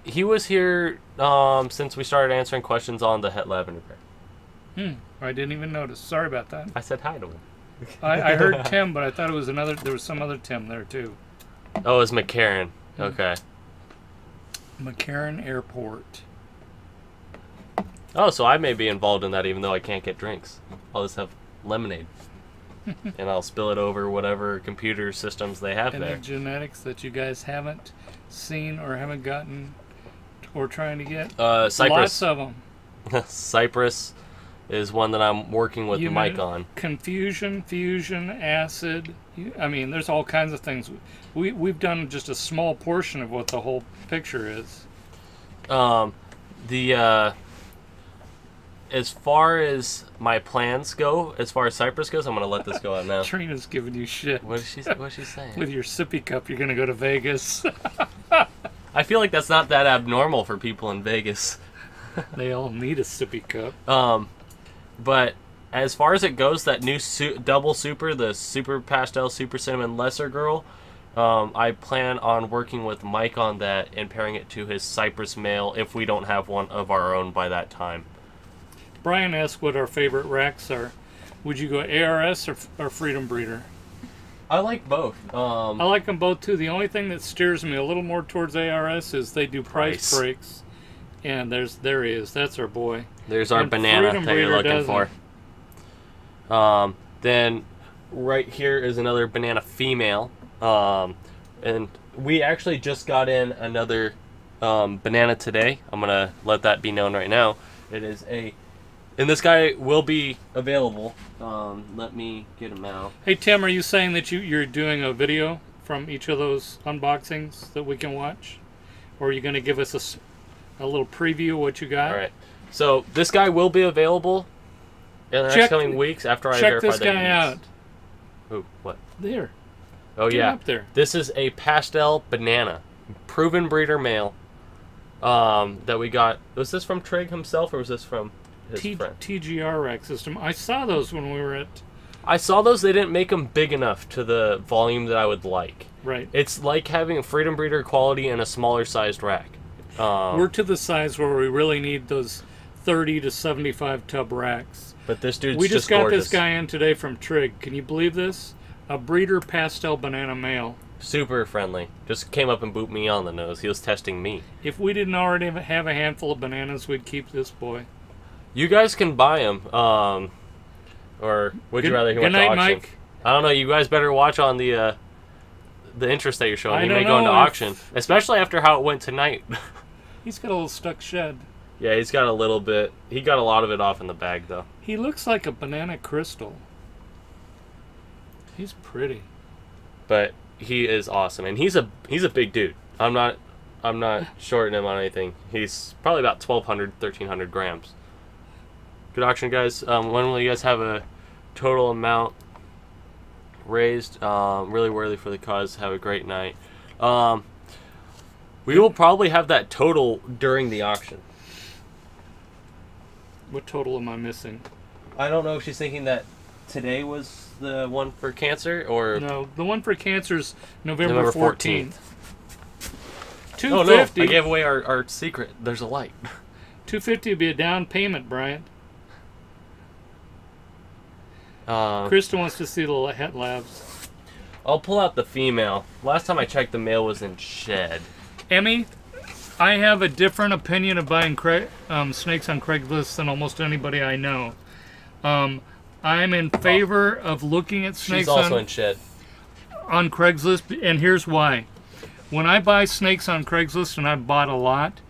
He was here since we started answering questions on the Het Lavender Bear. I didn't even notice. Sorry about that. I said hi to him. I heard Tim, but I thought it was another. There was some other Tim there too. Oh, it was McCarran. Okay. McCarran Airport. Oh, so I may be involved in that even though I can't get drinks. I'll just have lemonade. And I'll spill it over whatever computer systems they have there. Any genetics that you guys haven't seen or haven't gotten or trying to get? Cypress. Lots of them. Cypress is one that I'm working with Mike on. Confusion, fusion, acid. I mean, there's all kinds of things. We've done just a small portion of what the whole picture is. As far as my plans go, as far as Cypress goes, I'm going to let this go out now. Trina's giving you shit. What's she saying? With your sippy cup, you're going to go to Vegas. I feel like that's not that abnormal for people in Vegas. They all need a sippy cup. But as far as it goes, that new double super, the Super Pastel, Super Cinnamon Lesser Girl, I plan on working with Mike on that and pairing it to his Cypress male if we don't have one of our own by that time. Brian asked what our favorite racks are. Would you go ARS or Freedom Breeder? I like both. I like them both too. The only thing that steers me a little more towards ARS is they do price breaks. And there he is. That's our boy. There's our banana that you're looking for. Then right here is another banana female. And we actually just got in another banana today. I'm going to let that be known right now. It is a... And this guy will be available. Let me get him out. Hey, Tim, are you saying that you're doing a video from each of those unboxings that we can watch? Or are you going to give us a little preview of what you got? All right. So this guy will be available in the next coming weeks after I verify that. Check this guy out. Ooh, what? There. Oh, Get yeah. up there. This is a Pastel banana. Proven breeder male. That we got. Was this from Trig himself or was this from his friend? TGR rack system. I saw those when we were at... I saw those. They didn't make them big enough to the volume that I would like. Right. It's like having a Freedom Breeder quality in a smaller sized rack. We're to the size where we really need those 30 to 75 tub racks. But this dude's we just got gorgeous. this guy in today from Trig. Can you believe this? A breeder pastel banana male. Super friendly. Just came up and booped me on the nose. He was testing me. If we didn't already have a handful of bananas, we'd keep this boy. You guys can buy him. Or would you rather he went to auction? Mike. I don't know. You guys better watch on the interest that you're showing. He may go into auction. Especially after how it went tonight. He's got a little stuck shed. Yeah, he's got a little bit. He got a lot of it off in the bag, though. He looks like a banana crystal. He's pretty. But he is awesome, and he's a big dude. I'm not shorting him on anything. He's probably about 1,200, 1,300 grams. Good auction, guys. When will you guys have a total amount raised? Really worthy for the cause. Have a great night. We will probably have that total during the auction. What total am I missing? I don't know if she's thinking that today was the one for cancer, or No, the one for cancer's November 14th. Oh no! I gave away our secret. There's a light. $250 would be a down payment, Bryant. Uh, Krista wants to see the Het Labs. I'll pull out the female. Last time I checked, the male was in shed. Emmy, I have a different opinion of buying snakes on Craigslist than almost anybody I know. I'm in favor of looking at snakes She's also in shed. on Craigslist, and here's why. When I buy snakes on Craigslist, and I've bought a lot,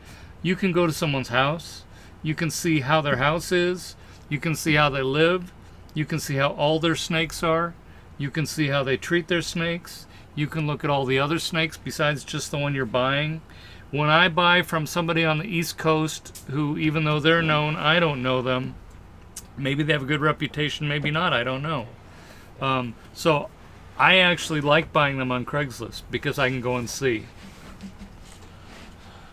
you can go to someone's house, you can see how their house is, you can see how they live, you can see how all their snakes are, you can see how they treat their snakes, you can look at all the other snakes besides just the one you're buying. When I buy from somebody on the East Coast who, even though they're known, I don't know them, maybe they have a good reputation, maybe not, I don't know. So I actually like buying them on Craigslist because I can go and see.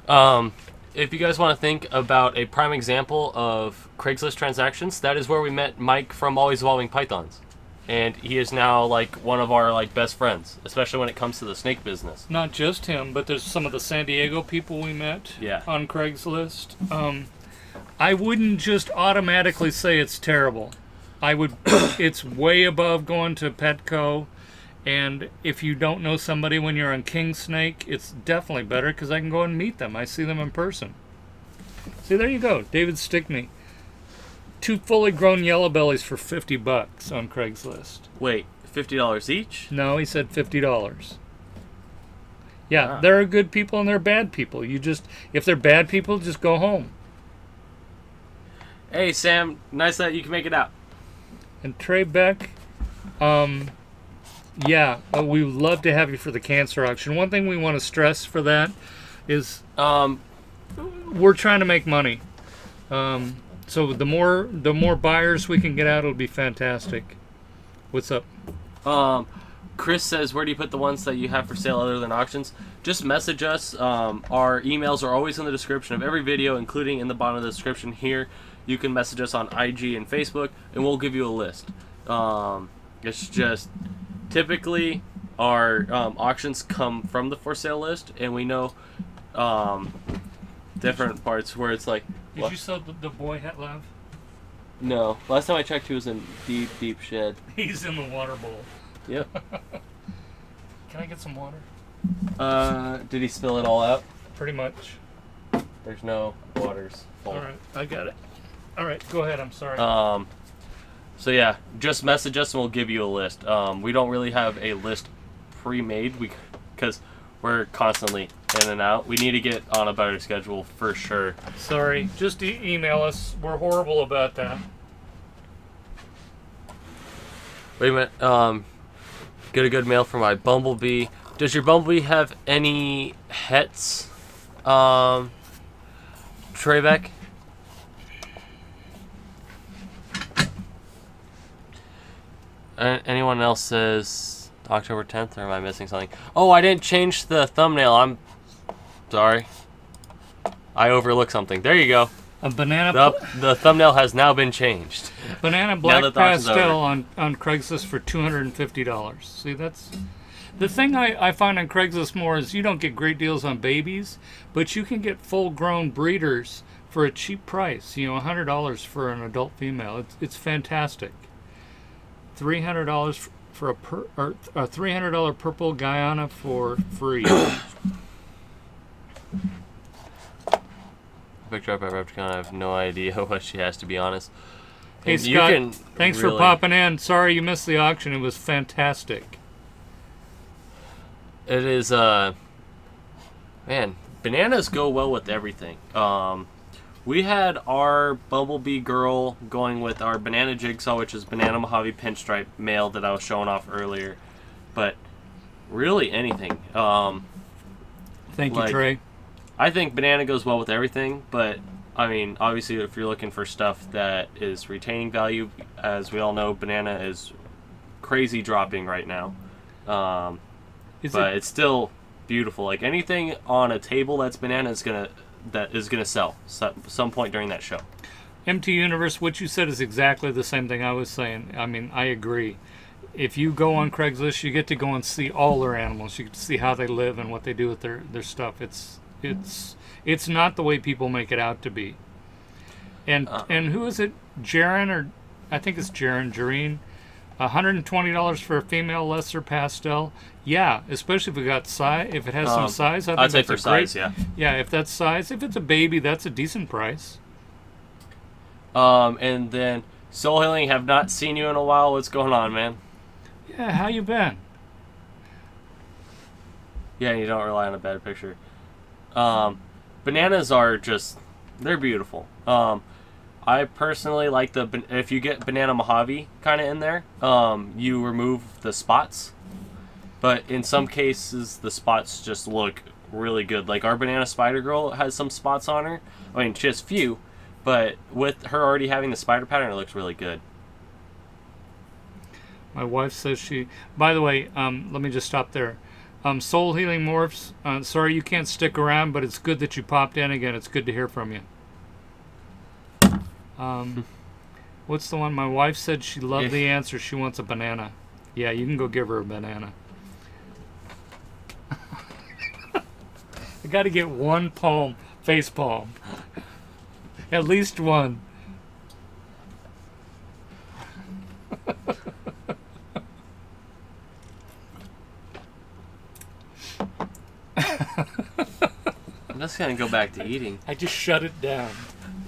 If you guys want to think about a prime example of Craigslist transactions, that is where we met Mike from Always Evolving Pythons. And he is now like one of our like best friends, especially when it comes to the snake business. Not just him, but there's some of the San Diego people we met on Craigslist. I wouldn't just automatically say it's terrible. I would. It's way above going to Petco, and if you don't know somebody when you're on King Snake, it's definitely better because I can go and meet them. I see them in person. See, there you go, David Stickney. 2 fully grown yellow bellies for $50 on Craigslist. Wait, $50 each? No, he said $50. Yeah, there are good people and there are bad people. You just, if they're bad people, just go home. Hey Sam, nice that you can make it out. And Trey Beck, yeah, we would love to have you for the cancer auction. One thing we want to stress for that is we're trying to make money. So the more buyers we can get out, it'll be fantastic. What's up? Chris says, where do you put the ones that you have for sale other than auctions? Just message us. Our emails are always in the description of every video, including in the bottom of the description here. You can message us on IG and Facebook, and we'll give you a list. It's just typically our auctions come from the for sale list, and we know different parts where it's like. Did you sell the boy Het Lab? No. Last time I checked, he was in deep shed. He's in the water bowl. Yep. Can I get some water? Did he spill it all out? Pretty much. There's no waters full. All right, I got it. All right, go ahead. I'm sorry. So yeah, just message us and we'll give you a list. We don't really have a list pre-made because we're constantly in and out. We need to get on a better schedule for sure. Sorry, just email us. We're horrible about that. Wait a minute. Get a good mail for my bumblebee. Does your bumblebee have any hets, Trebeck? Anyone else says October 10th, or am I missing something? Oh, I didn't change the thumbnail. I'm sorry. I overlooked something. There you go. A banana. The thumbnail has now been changed. Banana black pastel on Craigslist for $250. See, that's the thing I find on Craigslist more is you don't get great deals on babies, but you can get full-grown breeders for a cheap price. You know, $100 for an adult female. It's fantastic. $300 for a $300 purple Guyana for free. Picked her up at Repticon. I have no idea what she has, to be honest. Hey, and Scott, thanks for popping in. Sorry you missed the auction. It was fantastic. It is, man, bananas go well with everything. We had our bumblebee girl going with our banana jigsaw, which is banana Mojave pinstripe male that I was showing off earlier. But really anything. Thank you, Trey. I think banana goes well with everything, but I mean, obviously, if you're looking for stuff that is retaining value, as we all know, banana is crazy dropping right now. But it's still beautiful. Like anything on a table that's banana is gonna sell some point during that show. MT Universe, what you said is exactly the same thing I was saying. I mean, I agree. If you go on Craigslist, you get to go and see all their animals. You get to see how they live and what they do with their stuff. It's not the way people make it out to be. And who is it? Jaren, or I think it's Jareen. $120 for a female lesser pastel. Yeah, especially if it got size. If it has some size, I'd say for size, yeah. Yeah, if that's size, if it's a baby, that's a decent price. And then Soul Healing, have not seen you in a while. What's going on, man? Yeah, how you been? Yeah, you don't rely on a bad picture. Bananas are just, they're beautiful. I personally like if you get banana Mojave kind of in there, you remove the spots. But in some cases, the spots just look really good. Like our banana spider girl has some spots on her. I mean, she has few, but with her already having the spider pattern, it looks really good. My wife says she... By the way, let me just stop there. Soul Healing Morphs, sorry you can't stick around, but it's good that you popped in again. It's good to hear from you. What's the one? My wife said she loved the answer. She wants a banana. Yeah, you can go give her a banana. I got to get one palm, face palm. At least one. I'm just going to go back to eating. I just shut it down.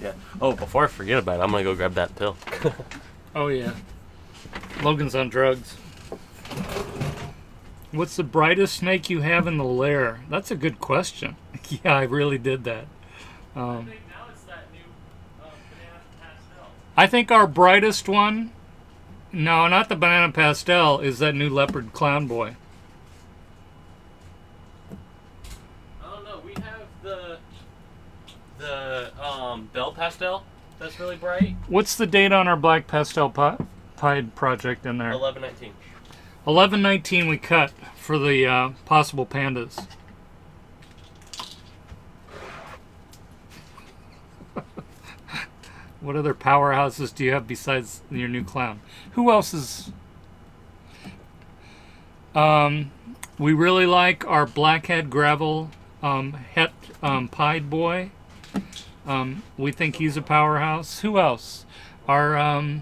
Yeah. Oh, before I forget about it, I'm going to go grab that pill. Oh, yeah. Logan's on drugs. What's the brightest snake you have in the lair? That's a good question. Yeah, I really did that. I think now it's that new banana pastel. I think our brightest one, no, not the banana pastel, is that new leopard clown boy. I don't know. We have the bell pastel that's really bright. What's the date on our black pastel pied project in there? 11/19. 11/19 we cut for the possible pandas. What other powerhouses do you have besides your new clown? Who else is... we really like our blackhead gravel pied boy. We think he's a powerhouse. Who else? Our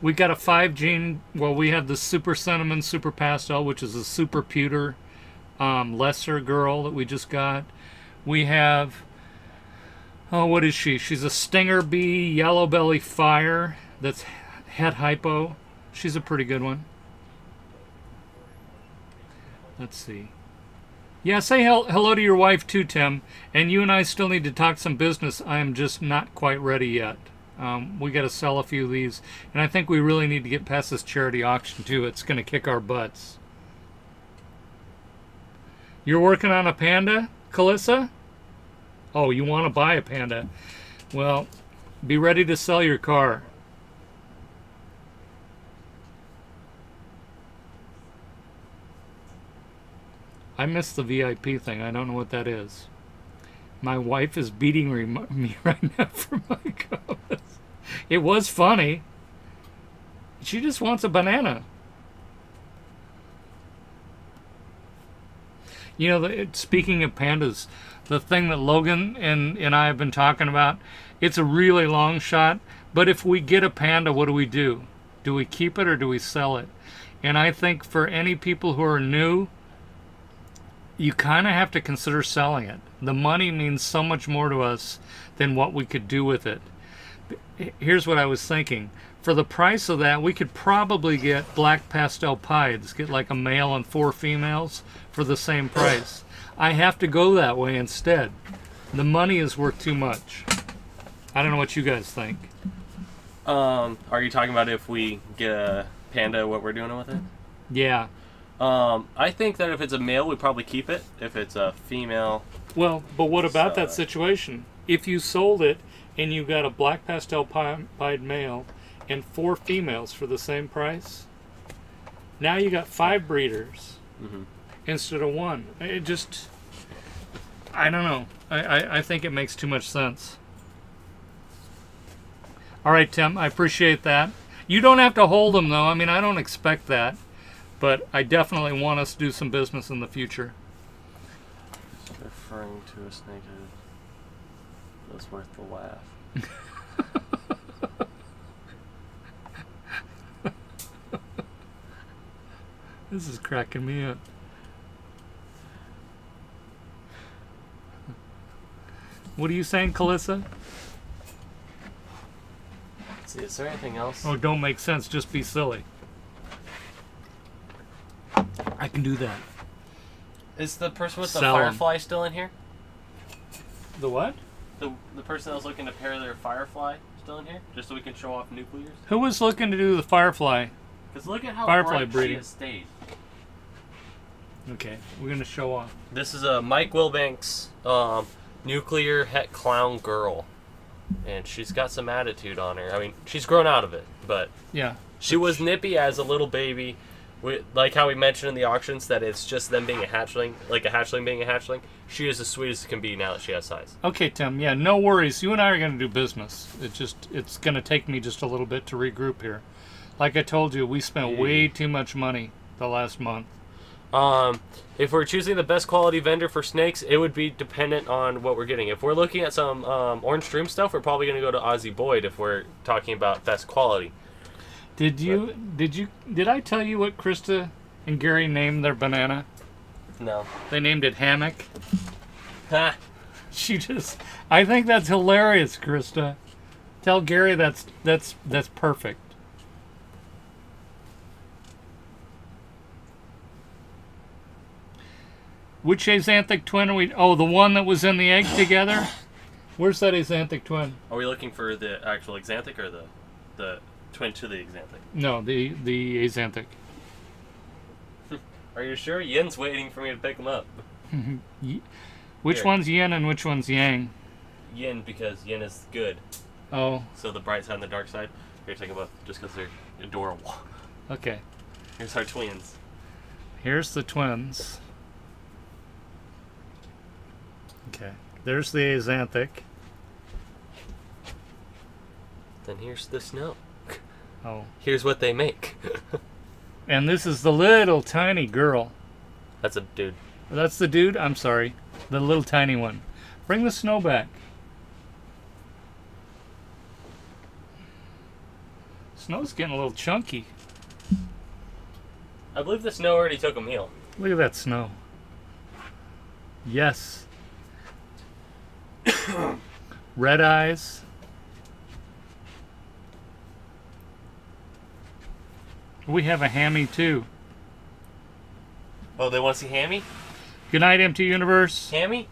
we got a 5 gene. Well, we have the super cinnamon, super pastel, which is a super pewter lesser girl that we just got. We have, oh, what is she? She's a stinger bee, yellow belly fire. That's het hypo. She's a pretty good one. Let's see. Yeah, say hello to your wife too, Tim. And you and I still need to talk some business. I am just not quite ready yet. We got to sell a few of these. And I think we really need to get past this charity auction too. It's going to kick our butts. You're working on a panda, Calissa? Oh, you want to buy a panda. Well, be ready to sell your car. I missed the VIP thing. I don't know what that is. My wife is beating me right now for my comments. It was funny. She just wants a banana. You know, speaking of pandas, the thing that Logan and I have been talking about, it's a really long shot, but if we get a panda, what do? Do we keep it or do we sell it? And I think for any people who are new, you kind of have to consider selling it. The money means so much more to us than what we could do with it. Here's what I was thinking. For the price of that, we could probably get black pastel pieds, get like a male and 4 females for the same price. I have to go that way instead. The money is worth too much. I don't know what you guys think. Are you talking about if we get a panda, what we're doing with it? Yeah. I think that if it's a male, we probably keep it. If it's a female... Well, but what about that situation? If you sold it and you got a black pastel pied male and 4 females for the same price, now you got 5 breeders instead of 1. It just... I don't know. I think it makes too much sense. All right, Tim, I appreciate that. You don't have to hold them, though. I mean, I don't expect that. But I definitely want us to do some business in the future. Referring to a snakehead that's worth the laugh. This is cracking me up. What are you saying, Calissa? Let's see, is there anything else? Oh, don't make sense. Just be silly. I can do that. Is the person with the Sell 'em. firefly still in here? The what? The person that was looking to pair their firefly still in here? Just so we can show off nuclears? Who was looking to do the firefly? Because look at how Firefly bright breeding. she has stayed. Okay, we're going to show off. This is a Mike Wilbanks nuclear Het Clown girl. And she's got some attitude on her. I mean, she's grown out of it, but Yeah. she was nippy as a little baby. Like how we mentioned in the auctions that it's just them being a hatchling, like a hatchling being a hatchling. She is as sweet as it can be now that she has size. Okay, Tim. Yeah, no worries. You and I are going to do business. It's going to take me just a little bit to regroup here. Like I told you, we spent way too much money the last month. If we're choosing the best quality vendor for snakes, it would be dependent on what we're getting. If we're looking at some Orange Dream stuff, we're probably going to go to Ozzy Boyd if we're talking about best quality. Did I tell you what Krista and Gary named their banana? No. They named it Hammock. Ha! I think that's hilarious, Krista. Tell Gary that's perfect. Which axanthic twin are we? Oh, the one that was in the egg together? Where's that axanthic twin? Are we looking for the actual axanthic or the twin to the axanthic? No, the axanthic. Are you sure? Yin's waiting for me to pick him up. Which Here. one's yin and which one's yang? Yin, because yin is good. Oh, So the bright side and the dark side. Here, take them both, just because they're adorable. okay. Here's our twins. Here's the twins. Okay. There's the axanthic. Then here's the snow. Oh. Here's what they make. And this is the little tiny girl. That's a dude. That's the dude? I'm sorry. The little tiny one. Bring the snow back. Snow's getting a little chunky. I believe the snow already took a meal. Look at that snow. Yes. Red eyes. We have a hammy too. Oh, they want to see Hammy? Good night, Empty Universe. Hammy?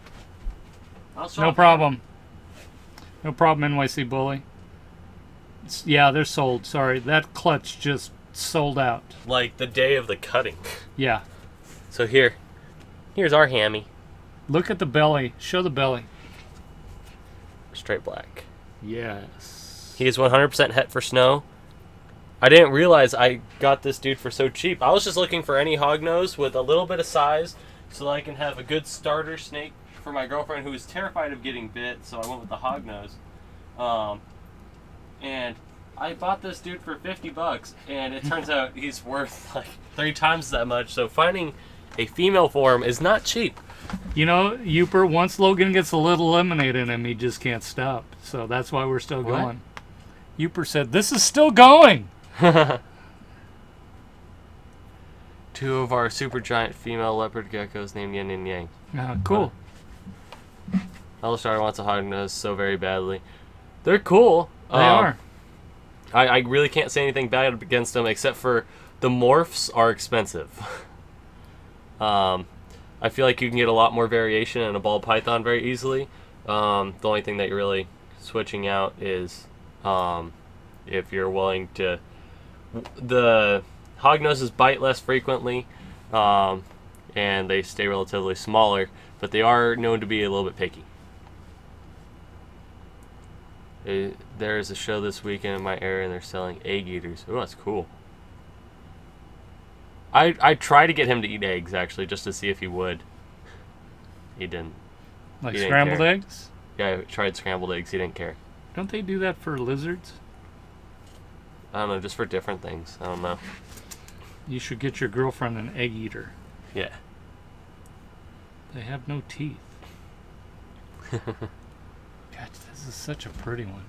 No problem. No problem, NYC Bully. Yeah, they're sold. Sorry, that clutch just sold out. Like the day of the cutting. Yeah. So here's our Hammy. Look at the belly. Show the belly. Straight black. Yes. He is 100% het for snow. I didn't realize I got this dude for so cheap. I was just looking for any hognose with a little bit of size so that I can have a good starter snake for my girlfriend who is terrified of getting bit, so I went with the hognose. And I bought this dude for $50, and it turns out he's worth like 3 times that much. So finding a female for him is not cheap. You know, Uper, once Logan gets a little lemonade in him, he just can't stop. So that's why we're still What? going. Uper said, "This is still going." 2 of our super giant female leopard geckos named Yin and Yang. Cool. Eldastar wants a hognose so very badly. They're cool. They are. I really can't say anything bad against them except for the morphs are expensive. I feel like you can get a lot more variation in a ball python very easily. The only thing that you're really switching out is if you're willing to... The hognoses bite less frequently, and they stay relatively smaller, but they are known to be a little bit picky. There is a show this weekend in my area, and they're selling egg eaters. Oh, that's cool. I tried to get him to eat eggs, actually, just to see if he would. He didn't. Like He didn't scrambled care. eggs? Yeah, I tried scrambled eggs. He didn't care. Don't they do that for lizards? I don't know, just for different things. I don't know. You should get your girlfriend an egg eater. Yeah. They have no teeth. God, this is such a pretty one.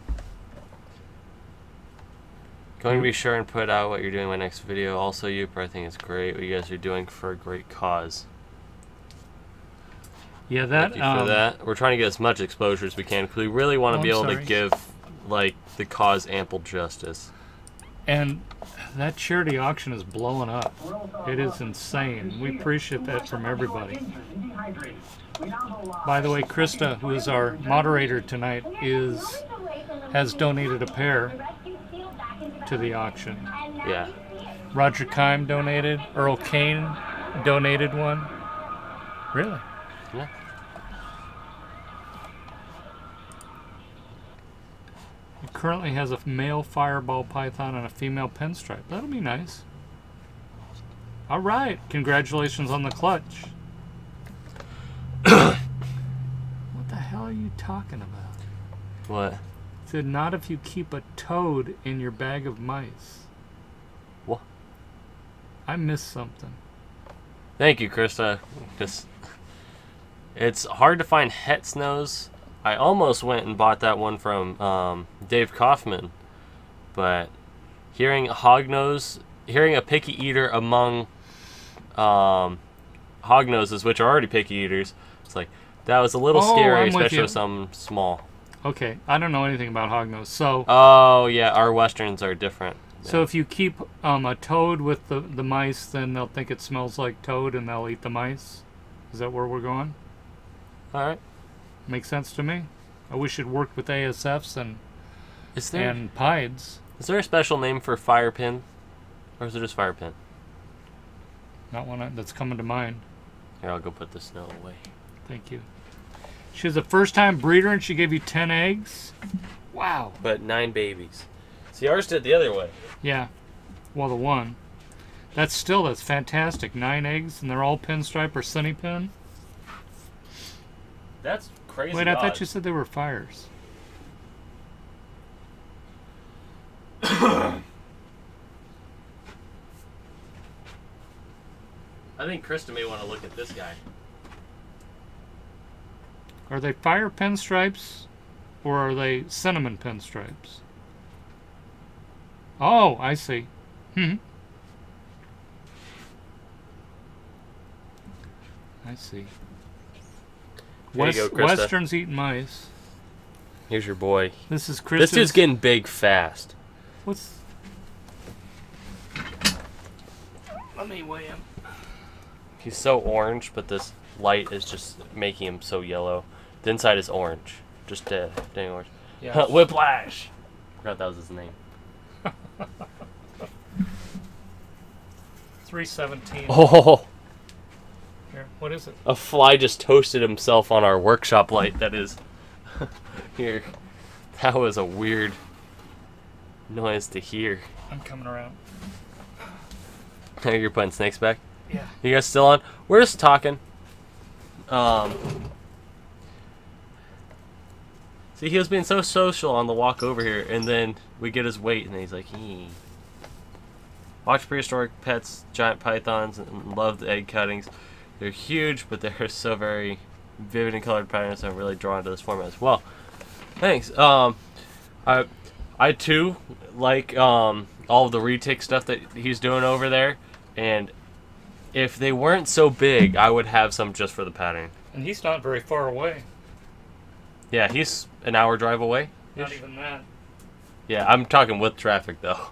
Going to be sure and put out what you're doing in my next video. Also, Youper, I think it's great what you guys are doing for a great cause. Yeah, that. Thank you for that. We're trying to get as much exposure as we can because we really want to be able to give like the cause ample justice. And that charity auction is blowing up. It is insane. We appreciate that from everybody. By the way, Krista, who is our moderator tonight, has donated a pair to the auction. Yeah. Roger Kime donated. Earl Kane donated one. Really? Yeah. It currently has a male fireball python and a female pinstripe. That'll be nice. All right. Congratulations on the clutch. What the hell are you talking about? What? It said not if you keep a toad in your bag of mice. What? I missed something. Thank you, Krista. It's hard to find Hatchlings. I almost went and bought that one from Dave Kaufman, but hearing a picky eater among hognoses, which are already picky eaters, it's like that was a little scary, especially with some small. Okay, I don't know anything about hognose, so. Oh yeah, our westerns are different. So if you keep a toad with the mice, then they'll think it smells like toad and they'll eat the mice. Is that where we're going? All right. Makes sense to me. I wish it worked with ASFs and pieds. Is there a special name for fire pin, or is it just fire pin? Not one that's coming to mind. Here, I'll go put the snow away. Thank you. She was a first-time breeder and she gave you 10 eggs. Wow. But 9 babies. See, ours did the other way. Yeah. Well, the one. That's fantastic. 9 eggs and they're all pinstripe or sunny pin. That's crazy. Wait, I thought you said they were fires. I think Krista may want to look at this guy. Are they fire pinstripes or are they cinnamon pinstripes? Oh, I see. I see. Here you go, Krista. Westerns eat mice. Here's your boy. This is Krista's. This dude's getting big fast. Let me weigh him. He's so orange, but this light is just making him so yellow. The inside is orange. Just dang orange. Yeah. Whiplash! I forgot that was his name. 317. Oh! Here, what is it? A fly just toasted himself on our workshop light. That is... Here. That was a weird noise to hear. I'm coming around. You're putting snakes back? Yeah. You guys still on? We're just talking. See, he was being so social on the walk over here, and then we get his weight, and then he's like, "Ee." Watch prehistoric pets, giant pythons, and love the egg cuttings. They're huge, but they're so very vivid and colored patterns. I'm really drawn to this format as well. Thanks. I too like all of the retic stuff that he's doing over there, and if they weren't so big, I would have some just for the pattern. And he's not very far away. Yeah, he's an hour drive away. Not even that. Yeah, I'm talking with traffic though.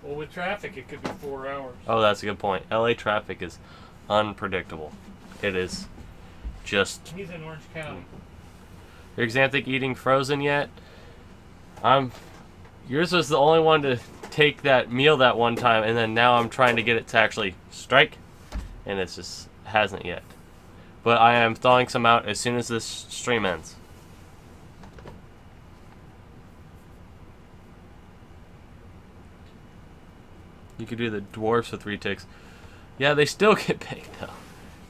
Well, with traffic, it could be 4 hours. Oh, that's a good point. LA traffic is unpredictable. It is just... He's in Orange County. Your Xanthic eating frozen yet? Yours was the only one to take that meal that one time, and then now I'm trying to get it to actually strike, and it just hasn't yet. But I am thawing some out as soon as this stream ends. You could do the dwarfs with retics. Yeah, they still get big though.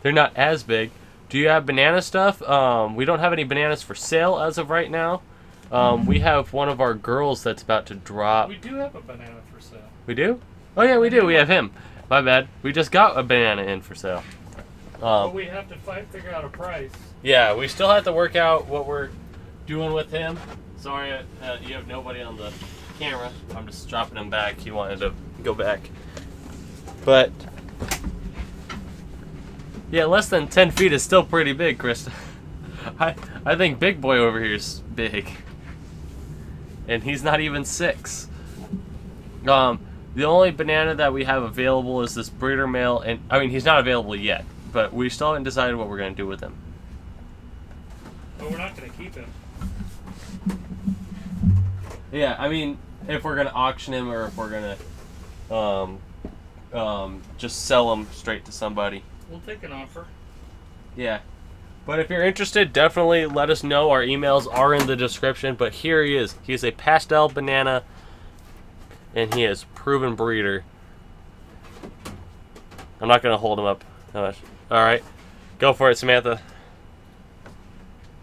They're not as big. Do you have banana stuff? We don't have any bananas for sale as of right now. We have one of our girls that's about to drop. We do have a banana for sale. We do? Oh yeah, we do. We have him. My bad. We just got a banana in for sale. But we have to figure out a price. Yeah, we still have to work out what we're doing with him. Sorry, you have nobody on the camera. I'm just dropping him back. He wanted to go back. But yeah, less than 10 feet is still pretty big, Krista. I think big boy over here is big. And he's not even 6. The only banana that we have available is this breeder male, and I mean, he's not available yet, but we still haven't decided what we're going to do with him. But we're not going to keep him. Yeah, I mean, if we're going to auction him or if we're going to just sell him straight to somebody. We'll take an offer. Yeah. But if you're interested, definitely let us know. Our emails are in the description. But here he is. He is a pastel banana, and he is proven breeder. I'm not going to hold him up that much. All right. Go for it, Samantha.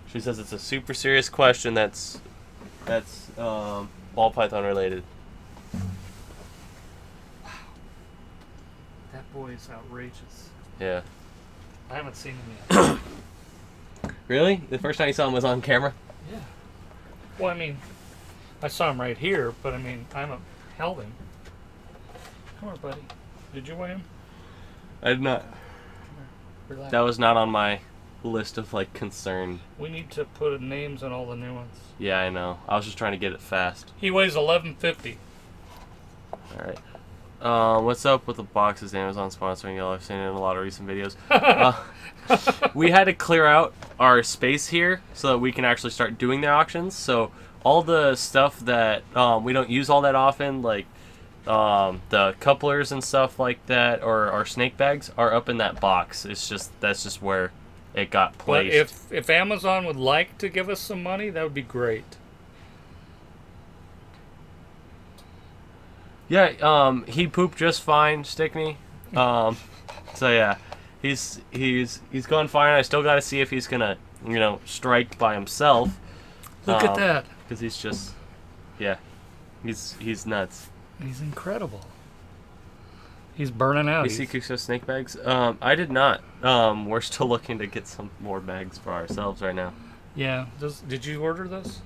She says it's a super serious question that's ball python related. Wow. That boy is outrageous. Yeah. I haven't seen him yet. Really? The first time you saw him was on camera? Yeah. Well, I mean, I saw him right here, but I mean, I haven't held him. Come on, buddy. Did you weigh him? I did not. Relax. That was not on my list of, like, concern. We need to put names on all the new ones. Yeah, I know. I was just trying to get it fast. He weighs 1150. Alright. What's up with the boxes? Amazon sponsoring y'all. I've seen it in a lot of recent videos. We had to clear out our space here so that we can actually start doing the auctions. So all the stuff that we don't use all that often, like the couplers and stuff like that, or our snake bags, are up in that box. It's just that's just where it got placed. But if Amazon would like to give us some money, that would be great. Yeah, he pooped just fine, Stickney. So yeah, he's going fine. I still got to see if he's gonna, strike by himself. Look at that. Because he's just, yeah, he's nuts. He's incredible. He's burning out. You see Kuso snake bags? I did not. We're still looking to get some more bags for ourselves right now. Yeah. Did you order those?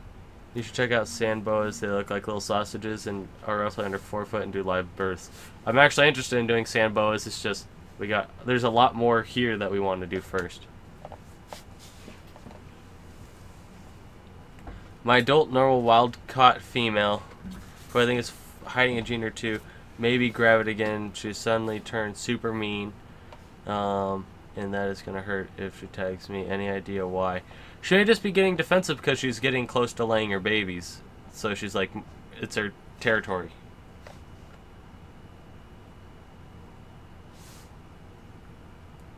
You should check out sand boas. They look like little sausages and are roughly under 4 foot and do live births. I'm actually interested in doing sand boas. It's just there's a lot more here that we want to do first. My adult normal wild caught female, who I think is hiding a gene or two, maybe grab it again. She suddenly turned super mean, and that is gonna hurt if she tags me. Any idea why? Should I just be getting defensive because she's getting close to laying her babies? So she's like, it's her territory.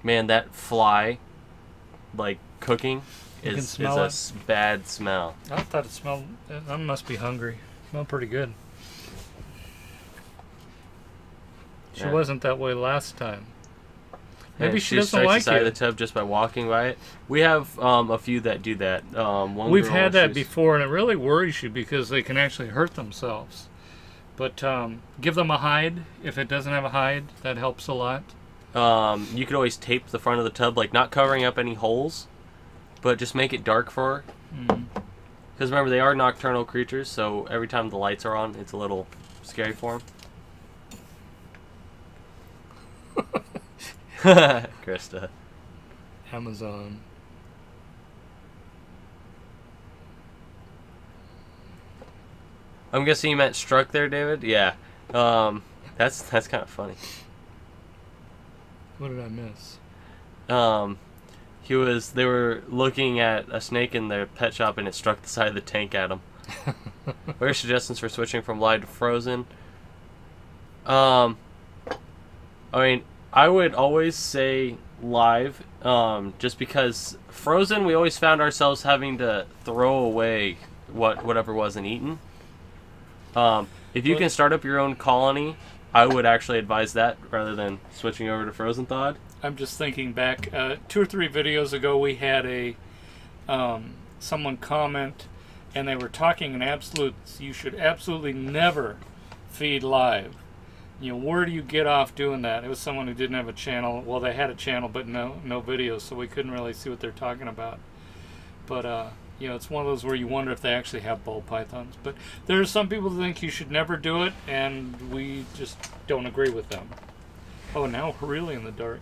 Man, that fly, like, cooking is a bad smell. I thought it smelled, I must be hungry. It smelled pretty good. She wasn't that way last time. Maybe she doesn't like it. it. The tub just by walking by it. We have a few that do that. We've had that before, and it really worries you because they can actually hurt themselves. But give them a hide. If it doesn't have a hide, that helps a lot. You could always tape the front of the tub, like not covering up any holes, but just make it dark for her. Because remember, they are nocturnal creatures, so every time the lights are on, it's a little scary for them. Krista. Amazon. I'm guessing you meant struck there, David? Yeah. That's kind of funny. What did I miss? They were looking at a snake in their pet shop and it struck the side of the tank at him. What are your suggestions for switching from live to frozen? I mean, I would always say live, just because frozen, we always found ourselves having to throw away whatever wasn't eaten. If you can start up your own colony, I would actually advise that rather than switching over to frozen thawed. I'm just thinking back 2 or 3 videos ago, we had someone comment and they were talking in absolutes. You should absolutely never feed live. You know, where do you get off doing that? It was someone who didn't have a channel. Well, they had a channel, but no videos, so we couldn't really see what they're talking about. But you know, it's one of those where you wonder if they actually have ball pythons. But there are some people who think you should never do it, and we just don't agree with them. Oh, now we're really in the dark.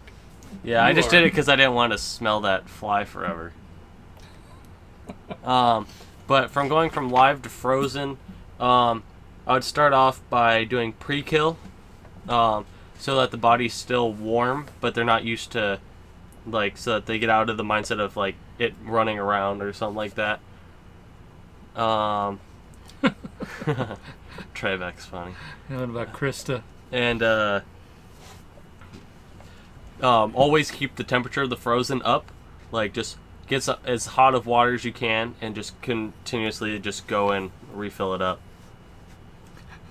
Yeah, I just did it because I didn't want to smell that fly forever. But from going from live to frozen, I would start off by doing pre-kill, so that the body's still warm, but they're not used to, like, so that they get out of the mindset of, like, it running around or something like that. Trevek's funny. And what about Krista? And always keep the temperature of the frozen up, like just get as hot of water as you can, and just continuously just go and refill it up.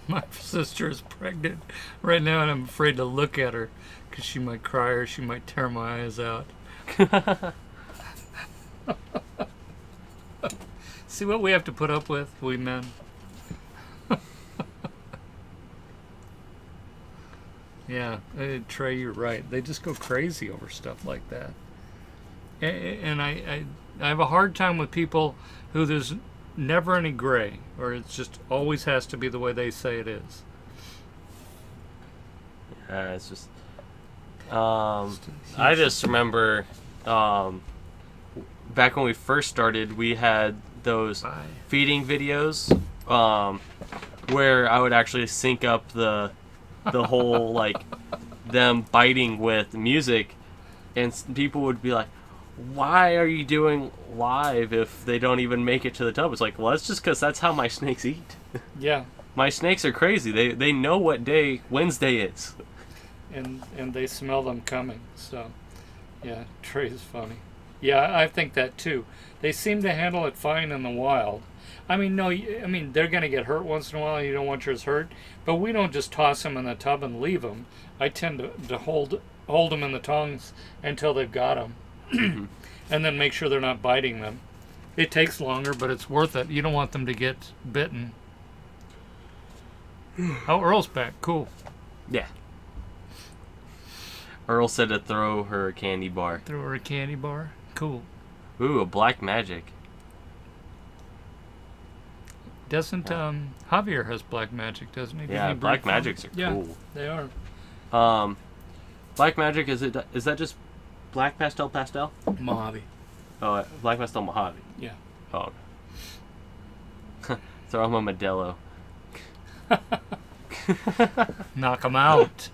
My sister is pregnant right now, and I'm afraid to look at her because she might cry or she might tear my eyes out. See what we have to put up with, we men. Yeah, Trey, you're right. They just go crazy over stuff like that. And I have a hard time with people who there's never any gray, or it just always has to be the way they say it is. It's just I just remember back when we first started, we had those feeding videos where I would actually sync up the whole, like, them biting with music, and people would be like, why are you doing live if they don't even make it to the tub? It's like, well, that's just because that's how my snakes eat. Yeah. My snakes are crazy. They know what day Wednesday is. And they smell them coming. So, yeah, Trey's funny. Yeah, I think that too. They seem to handle it fine in the wild. I mean, no, I mean, they're going to get hurt once in a while. You don't want yours hurt. But we don't just toss them in the tub and leave them. I tend to hold them in the tongs until they've got them. And then make sure they're not biting them. It takes longer, but it's worth it. You don't want them to get bitten. Oh, Earl's back. Cool. Yeah. Earl said to throw her a candy bar. Throw her a candy bar? Cool. Ooh, a black magic. Doesn't Javier has black magic, doesn't he? Yeah, black magics are cool. Yeah, they are. Black magic, is that just black pastel? Mojave. Oh, black pastel Mojave. Yeah. Oh. Throw him a Modelo. Knock him out.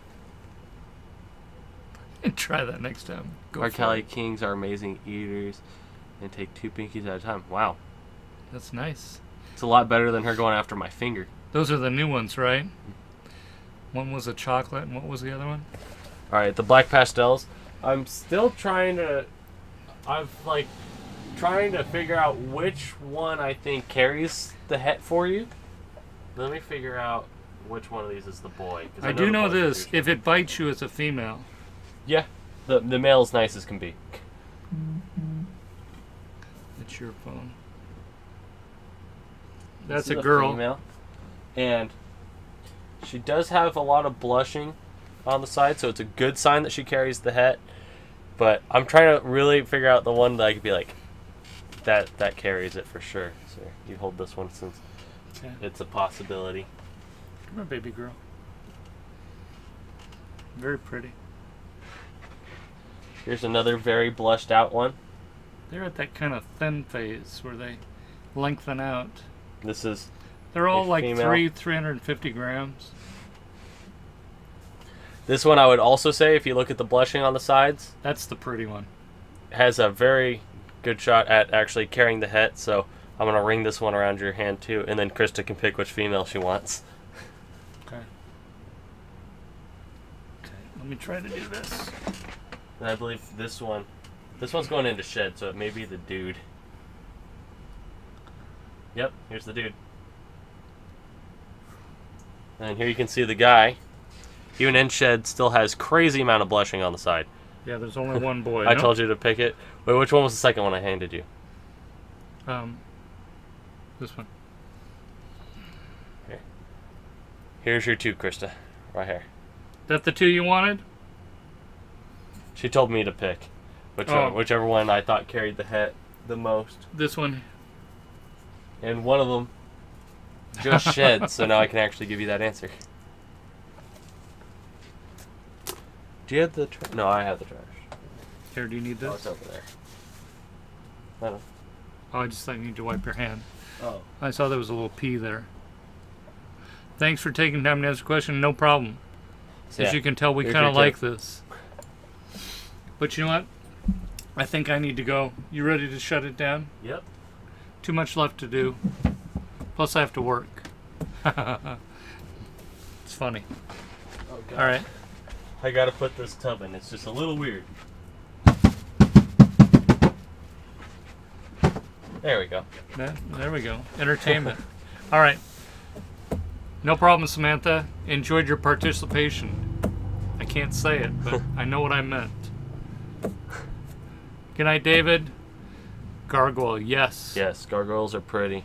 And try that next time. Our Cali Kings are amazing eaters and take 2 pinkies at a time. Wow. That's nice. It's a lot better than her going after my finger. Those are the new ones, right? One was a chocolate, and what was the other one? Alright, the black pastels. I'm still trying to figure out which one I think carries the het for you. Let me figure out which one of these is the boy. I do know this. If it bites you, it's a female. Yeah. The male's nice as can be. It's your phone. That's a girl. Female. And she does have a lot of blushing on the side, so it's a good sign that she carries the het. But I'm trying to really figure out the one that I could be like, that carries it for sure. So you hold this one since it's a possibility. Come here, baby girl. Very pretty. Here's another very blushed out one. They're at that kind of thin phase where they lengthen out. This is They're all like female. 350 grams. This one I would also say, if you look at the blushing on the sides, That's the pretty one. has a very good shot at actually carrying the het, so I'm going to ring this one around your hand too, and then Krista can pick which female she wants. Okay. Let me try to do this. And I believe this one's going into shed, so it may be the dude. Yep, here's the dude. And here you can see the guy. Even in shed, still has crazy amount of blushing on the side. Yeah, there's only one boy. I told you to pick it. Wait, which one was the second one I handed you? The This one. Here. Here's your 2, Krista. Right here. That the 2 you wanted? She told me to pick whichever one I thought carried the het the most. This one. And one of them just shed, so now I can actually give you that answer. Do you have the trash? No, I have the trash. Here, do you need this? Oh, it's over there. I don't know. Oh, I just thought you need to wipe your hand. Oh. I saw there was a little pee there. Thanks for taking time to answer the question. No problem. As you can tell, we kind of like this. But you know what? I think I need to go. You ready to shut it down? Yep. Too much left to do. Plus, I have to work. It's funny. Oh, God. All right. I gotta put this tub in. It's just a little weird. There we go. There we go. Entertainment. All right. No problem, Samantha. Enjoyed your participation. I can't say it, but I know what I meant. Good night, David. Gargoyle, yes. Yes, gargoyles are pretty.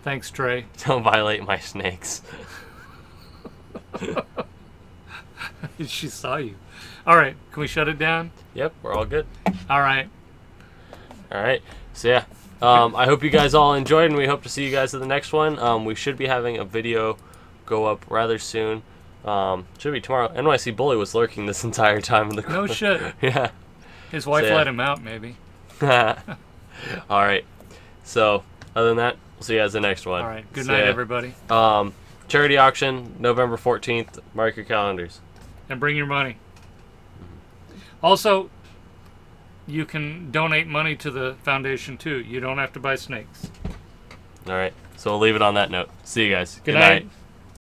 Thanks, Trey. Don't violate my snakes. She saw you. All right. Can we shut it down? Yep, we're all good. All right. All right. So, yeah. I hope you guys all enjoyed, and we hope to see you guys at the next one. We should be having a video go up rather soon. Should be tomorrow. NYC Bully was lurking this entire time in the corner. No shit. Yeah. His wife let him out, maybe. All right. So, other than that, we'll see you guys in the next one. All right. Good night, everybody. Charity auction, November 14th. Mark your calendars. And bring your money. Also, you can donate money to the foundation, too. You don't have to buy snakes. All right. So we'll leave it on that note. See you guys. Good night.